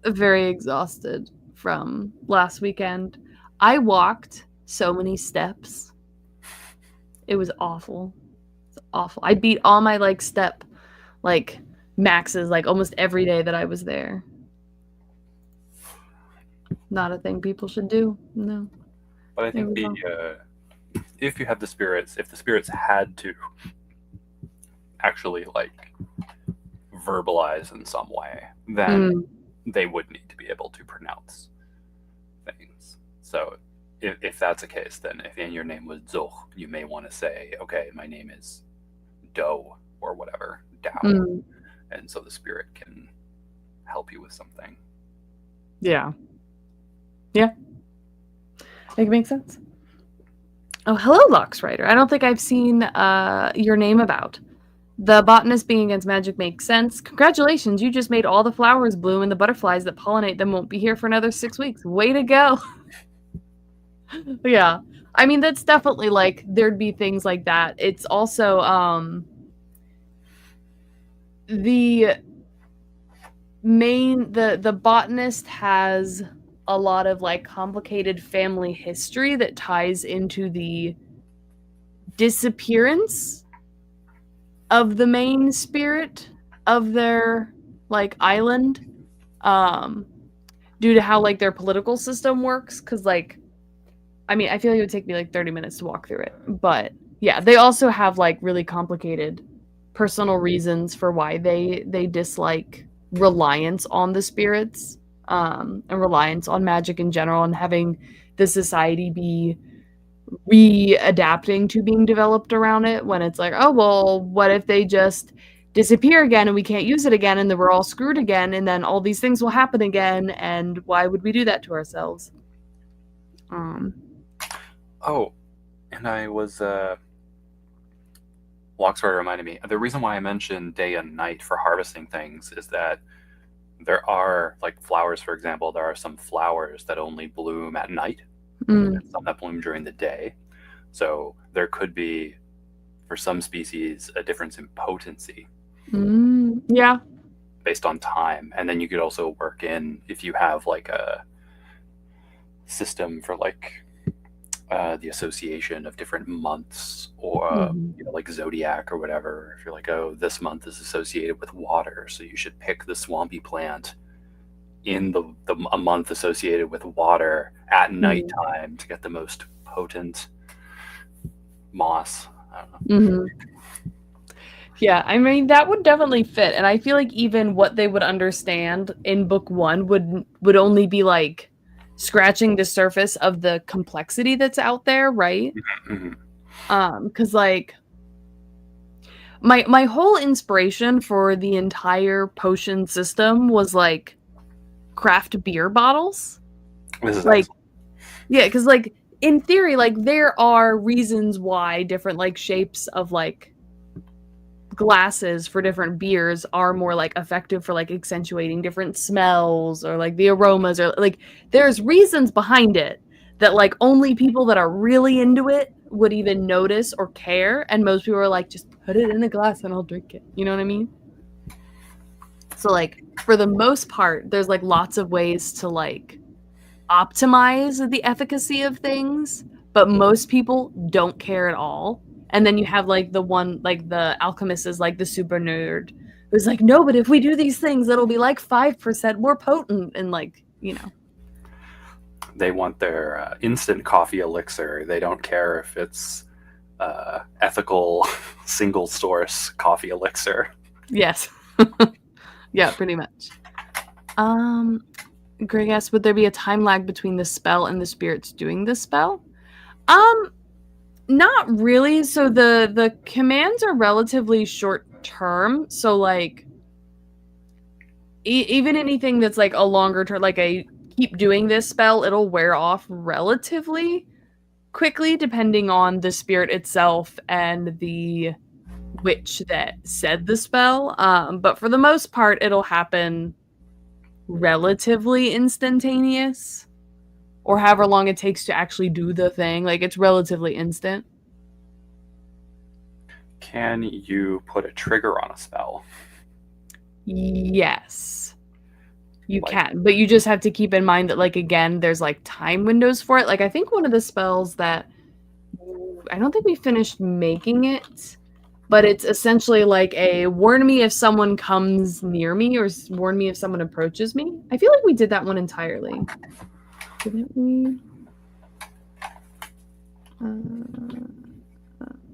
very exhausted from last weekend. I walked so many steps. It was awful. It's awful. I beat all my like step like maxes like almost every day that I was there. Not a thing people should do. No. but I It think was the awful. if you have the spirits, if the spirits had to actually like verbalize in some way, then Mm, they would need to be able to pronounce things. So if that's the case, then if your name was Zoch, you may want to say, okay, my name is Do or whatever, Dao. mm, And so the spirit can help you with something. yeah. Yeah. It makes sense. Oh, hello, Lux Rider. I don't think I've seen your name about. The botanist being against magic makes sense. Congratulations, you just made all the flowers bloom and the butterflies that pollinate them won't be here for another 6 weeks. Way to go. Yeah. I mean, that's definitely like there'd be things like that. It's also the the botanist has a lot of like complicated family history that ties into the disappearance of the main spirit of their like island um due to how like their political system works cuz like I mean I feel like it would take me like 30 minutes to walk through it but yeah they also have like really complicated personal reasons for why they dislike reliance on the spirits and reliance on magic in general and having the society be readapting to being developed around it when it's like, oh, well, what if they just disappear again and we can't use it again and then we're all screwed again and then all these things will happen again and why would we do that to ourselves? Um, Oh, and I was Loxford reminded me. The reason why I mentioned day and night for harvesting things is that there are like flowers, for example, there are some flowers that only bloom at night mm, and some that bloom during the day. So there could be, for some species, a difference in potency yeah. based on time. And then you could also work in if you have like a system for like the association of different months or Mhm. like zodiac or whatever. If you're like, oh, this month is associated with water, so you should pick the swampy plant in the a month associated with water at Mhm. nighttime to get the most potent moss. I don't know. Mhm. Yeah, I mean that would definitely fit, and I feel like even what they would understand in book one would only be like scratching the surface of the complexity that's out there, right? Mhm. Because like my whole inspiration for the entire potion system was like craft beer bottles. This is Like, excellent. yeah, because like in theory, like there are reasons why different like shapes of like glasses for different beers are more like effective for like accentuating different smells or like the aromas or like there's reasons behind it that like only people that are really into it would even notice or care and most people are like just put it in a glass and I'll drink it. You know what I mean? So like for the most part there's like lots of ways to like optimize the efficacy of things, but most people don't care at all. And then you have like the one, like the alchemist is like the super nerd who's like, no, but if we do these things, it'll be like 5% more potent. And like, you know, They want their instant coffee elixir. They don't care if it's ethical single source coffee elixir. yes. Yeah, pretty much. Um, Greg asks, would there be a time lag between the spell and the spirits doing the spell? Um, Not really. So the commands are relatively short term. So like even anything that's like a longer term, like a keep doing this spell, it'll wear off relatively quickly depending on the spirit itself and the witch that said the spell. But for the most part, it'll happen relatively instantaneous or however long it takes to actually do the thing. Like it's relatively instant. Can you put a trigger on a spell? Yes, you Like, can, but you just have to keep in mind that, like, again, there's like time windows for it. Like, I think one of the spells that I don't think we finished making it, but it's essentially like a warn me if someone comes near me or warn me if someone approaches me. I feel like we did that one entirely. Didn't we?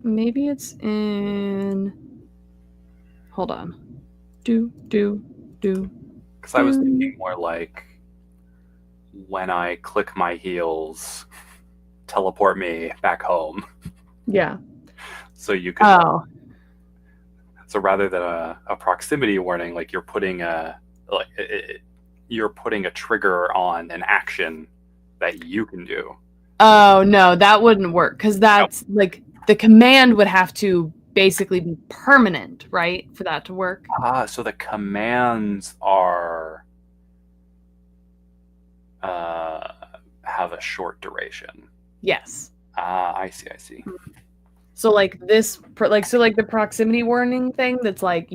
Maybe it's in. Hold on. Do. because I was thinking more like when I click my heels, teleport me back home. Yeah. So you could. Oh. So rather than a proximity warning, like you're putting you're putting a trigger on an action that you can do. Oh no, that wouldn't work because that's like the command would have to basically be permanent, right, for that to work. So the commands are have a short duration. Yes. I see. So like this, like the proximity warning thing that's like,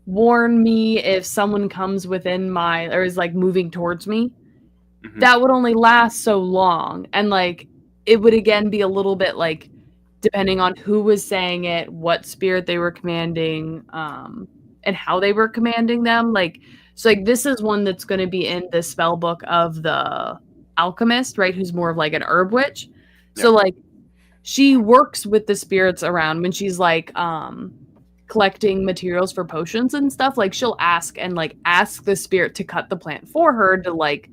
warn me if someone comes within my, or is like moving towards me. Mm-hmm. That would only last so long. And like, it would again be a little bit like, depending on who was saying it, what spirit they were commanding, and how they were commanding them. Like, so like this is one that's going to be in the spell book of the alchemist, right? Who's more of like an herb witch. So like, she works with the spirits around when she's like collecting materials for potions and stuff. Like she'll ask the spirit to cut the plant for her to like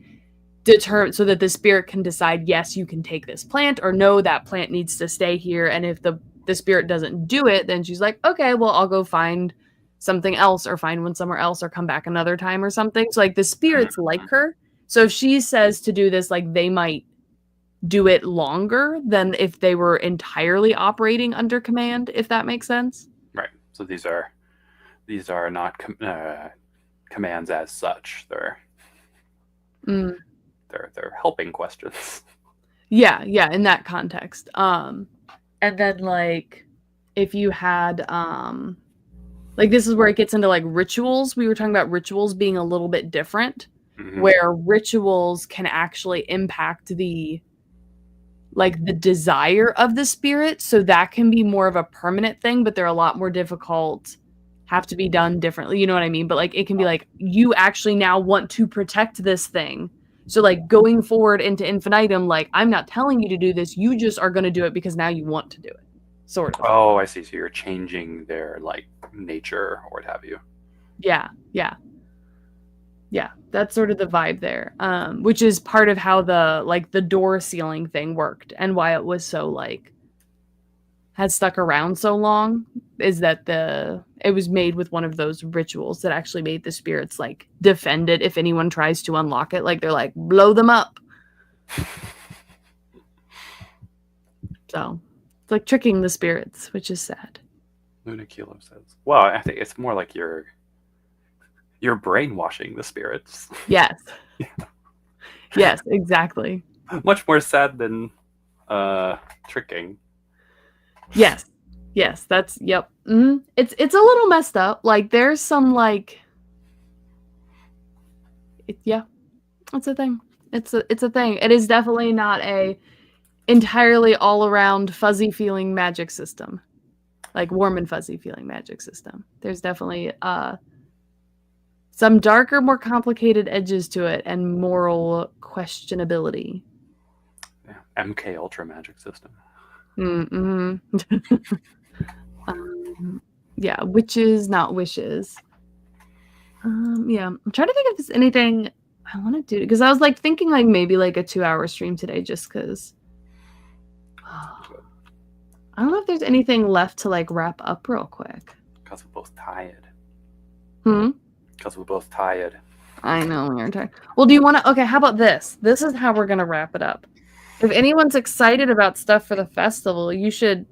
determine so that the spirit can decide, yes, you can take this plant, or no, that plant needs to stay here. And if the spirit doesn't do it, then she's like, okay, well, I'll go find something else or find one somewhere else or come back another time or something. So like the spirits like her. So if she says to do this, like they might do it longer than if they were entirely operating under command, if that makes sense. Right. So these are not commands as such. They're helping questions. Yeah, in that context. And then like if you had like this is where it gets into like rituals. We were talking about rituals being a little bit different, where rituals can actually impact the desire of the spirit, so that can be more of a permanent thing, but they're a lot more difficult, have to be done differently, you know what I mean? But like it can be like you actually now want to protect this thing, so like going forward into infinitum, like I'm not telling you to do this, you just are going to do it because now you want to do it, sort of. Oh, I see. So you're changing their like nature or what have you. Yeah, that's sort of the vibe there, which is part of how the door sealing thing worked and why it was so like had stuck around so long, is that it was made with one of those rituals that actually made the spirits like defend it if anyone tries to unlock it. Like they're like, blow them up. So it's like tricking the spirits, which is sad. Luna Kilo says, well, I think it's more like you're brainwashing the spirits. Yes. Yes, exactly. Much more sad than tricking. Yes, that's yep. It's a little messed up. Like there's some like, it's a thing. It's a thing. It is definitely not a entirely all around fuzzy feeling magic system, like warm and fuzzy feeling magic system. There's definitely some darker, more complicated edges to it and moral questionability. Yeah, MK Ultra magic system. Yeah, witches, not wishes. Yeah, I'm trying to think if there's anything I want to do, because I was like thinking like maybe like a 2-hour stream today, just because I don't know if there's anything left to like wrap up real quick. Because we're both tired. Because we're both tired. I know we are tired. Well, do you want to? Okay, how about this? This is how we're gonna wrap it up. If anyone's excited about stuff for the festival, you should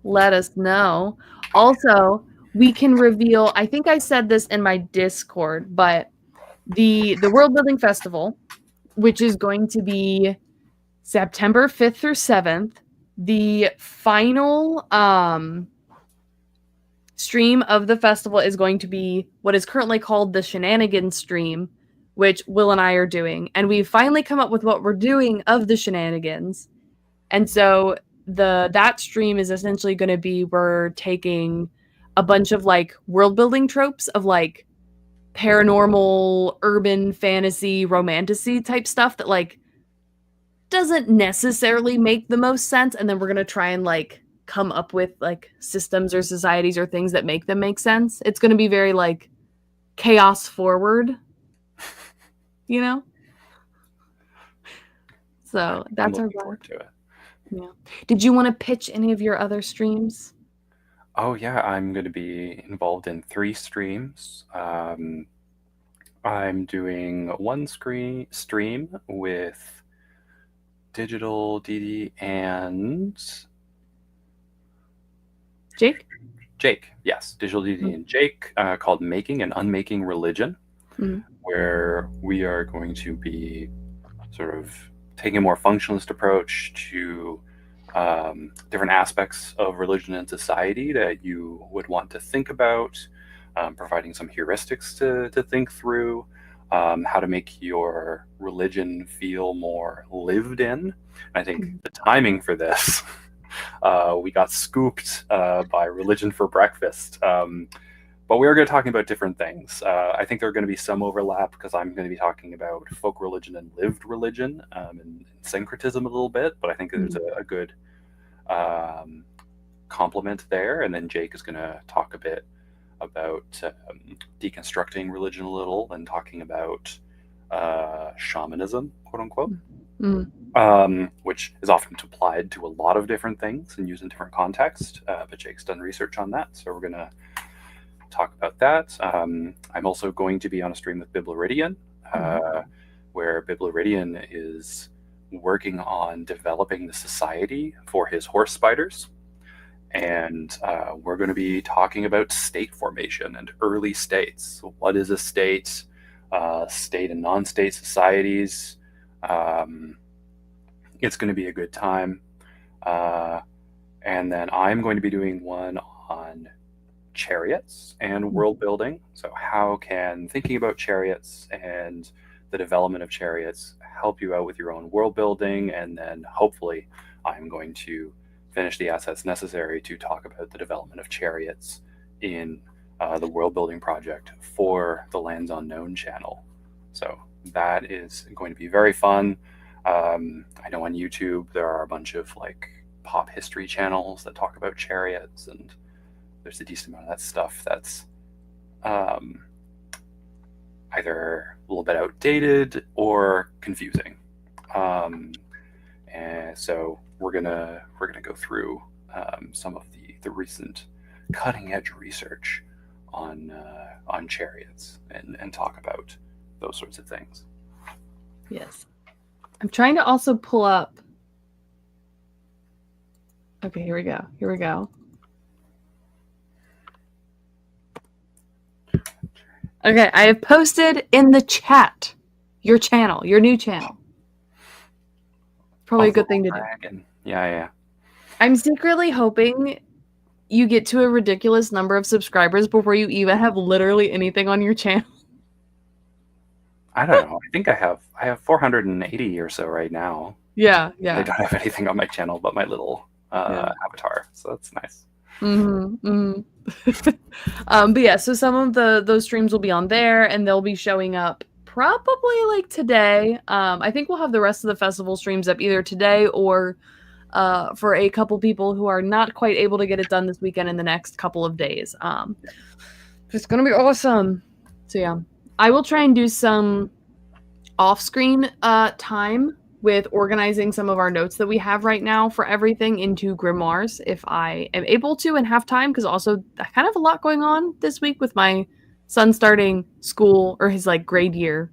let us know. Also, we can reveal, I think I said this in my Discord, but the World Building Festival, which is going to be September 5th through 7th, the final stream of the festival is going to be what is currently called the Shenanigans stream, which Will and I are doing. And we've finally come up with what we're doing of the shenanigans. And so that stream is essentially going to be we're taking a bunch of like world building tropes of like paranormal, urban fantasy, romantasy type stuff that like doesn't necessarily make the most sense, and then we're going to try and like come up with like systems or societies or things that make them make sense. It's going to be very like chaos forward, you know? So that's our forward to it. Yeah. Did you want to pitch any of your other streams? Oh yeah, I'm going to be involved in 3 streams. I'm doing one stream with Digital DD and Jake, yes, Digital DD and Jake, called Making and Unmaking Religion, where we are going to be sort of taking a more functionalist approach to different aspects of religion and society that you would want to think about, providing some heuristics to think through, how to make your religion feel more lived in. And I think the timing for this, we got scooped by Religion for Breakfast. But we are going to be talking about different things. I think there are going to be some overlap because I'm going to be talking about folk religion and lived religion and syncretism a little bit. But I think there's a good complement there. And then Jake is going to talk a bit about deconstructing religion a little and talking about shamanism, quote unquote, which is often applied to a lot of different things and used in different contexts. But Jake's done research on that. So we're going to talk about that. I'm also going to be on a stream with Bibloridian, where Bibloridian is working on developing the society for his horse spiders. And we're going to be talking about state formation and early states. So what is a state? State and non-state societies. It's going to be a good time. And then I'm going to be doing one on chariots and world building. So how can thinking about chariots and the development of chariots help you out with your own world building? And then hopefully I'm going to finish the assets necessary to talk about the development of chariots in the world building project for the Lands Unknown channel. So that is going to be very fun. I know on YouTube there are a bunch of like pop history channels that talk about chariots, and there's a decent amount of that stuff that's either a little bit outdated or confusing. And so we're gonna go through some of the recent cutting edge research on chariots and talk about those sorts of things. Yes. I'm trying to also pull up. Okay, here we go. Okay, I have posted in the chat your channel, your new channel. Probably a good thing to do. Yeah. I'm secretly hoping you get to a ridiculous number of subscribers before you even have literally anything on your channel. I don't know. I think I have 480 or so right now. Yeah. I don't have anything on my channel but my little avatar, so that's nice. But yeah, so some of those streams will be on there, and they'll be showing up probably like today. I think we'll have the rest of the festival streams up either today or for a couple people who are not quite able to get it done this weekend in the next couple of days. It's gonna be awesome. So yeah, I will try and do some off-screen time with organizing some of our notes that we have right now for everything into grimoires if I am able to and have time, because also I kind of have a lot going on this week with my son starting school or his like grade year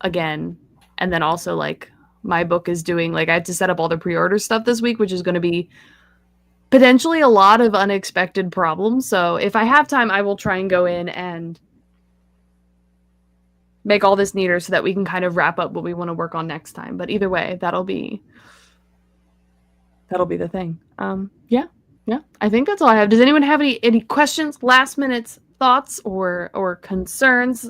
again, and then also like my book is doing like I had to set up all the pre-order stuff this week, which is going to be potentially a lot of unexpected problems. So if I have time, I will try and go in and make all this neater so that we can kind of wrap up what we want to work on next time. But either way, that'll be the thing. Yeah. Yeah, I think that's all I have. Does anyone have any questions, last minute thoughts, or concerns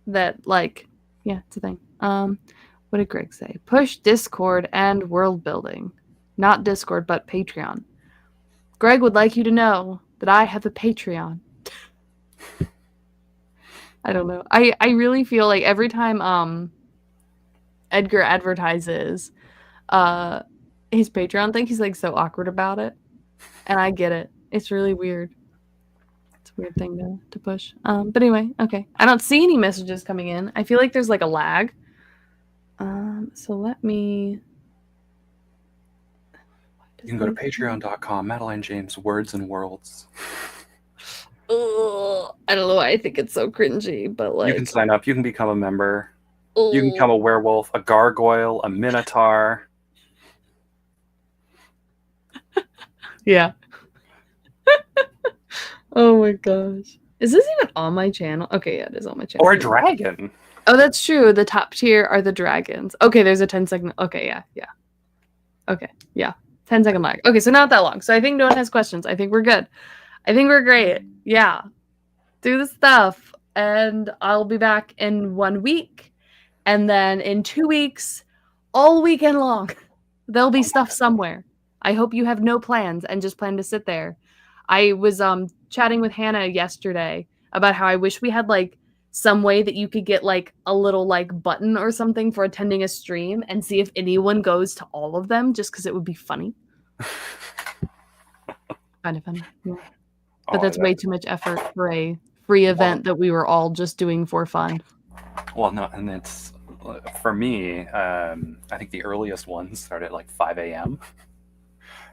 that like? Yeah, it's a thing. What did Greg say? Push Discord and world building, not Discord, but Patreon. Greg would like you to know that I have a Patreon. I don't know. I really feel like every time Edgar advertises his Patreon thing, he's like so awkward about it. And I get it. It's really weird. It's a weird thing to push. But anyway, okay. I don't see any messages coming in. I feel like there's like a lag. So let me. You can go to patreon.com, Madeline James, Words and Worlds. Ugh, I don't know why I think it's so cringy, but like. You can sign up. You can become a member. You can become a werewolf, a gargoyle, a minotaur. Yeah. Oh my gosh. Is this even on my channel? Okay, yeah, it is on my channel. Or a dragon. Oh, that's true. The top tier are the dragons. Okay, there's a 10-second. Okay, yeah. Okay, yeah. 10-second lag. Okay, so not that long. So I think no one has questions. I think we're good. I think we're great. Yeah. Do the stuff. And I'll be back in 1 week. And then in 2 weeks, all weekend long, there'll be stuff somewhere. I hope you have no plans and just plan to sit there. I was chatting with Hannah yesterday about how I wish we had like some way that you could get like a little like button or something for attending a stream and see if anyone goes to all of them, just because it would be funny. Kind of funny. Yeah. But that's way too much effort for a free event that we were all just doing for fun. Well, no, and it's for me. I think the earliest ones start at like 5 a.m.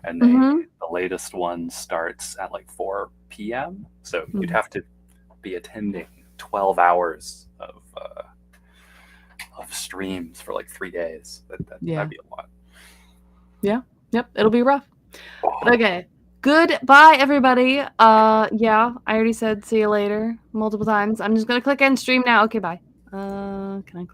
and the latest one starts at like 4 p.m. So you'd have to be attending 12 hours of streams for like 3 days. That'd be a lot. Yeah. Yep. It'll be rough. But okay. Goodbye, everybody. Yeah, I already said see you later multiple times. I'm just gonna click end stream now. Okay, bye. Can I click?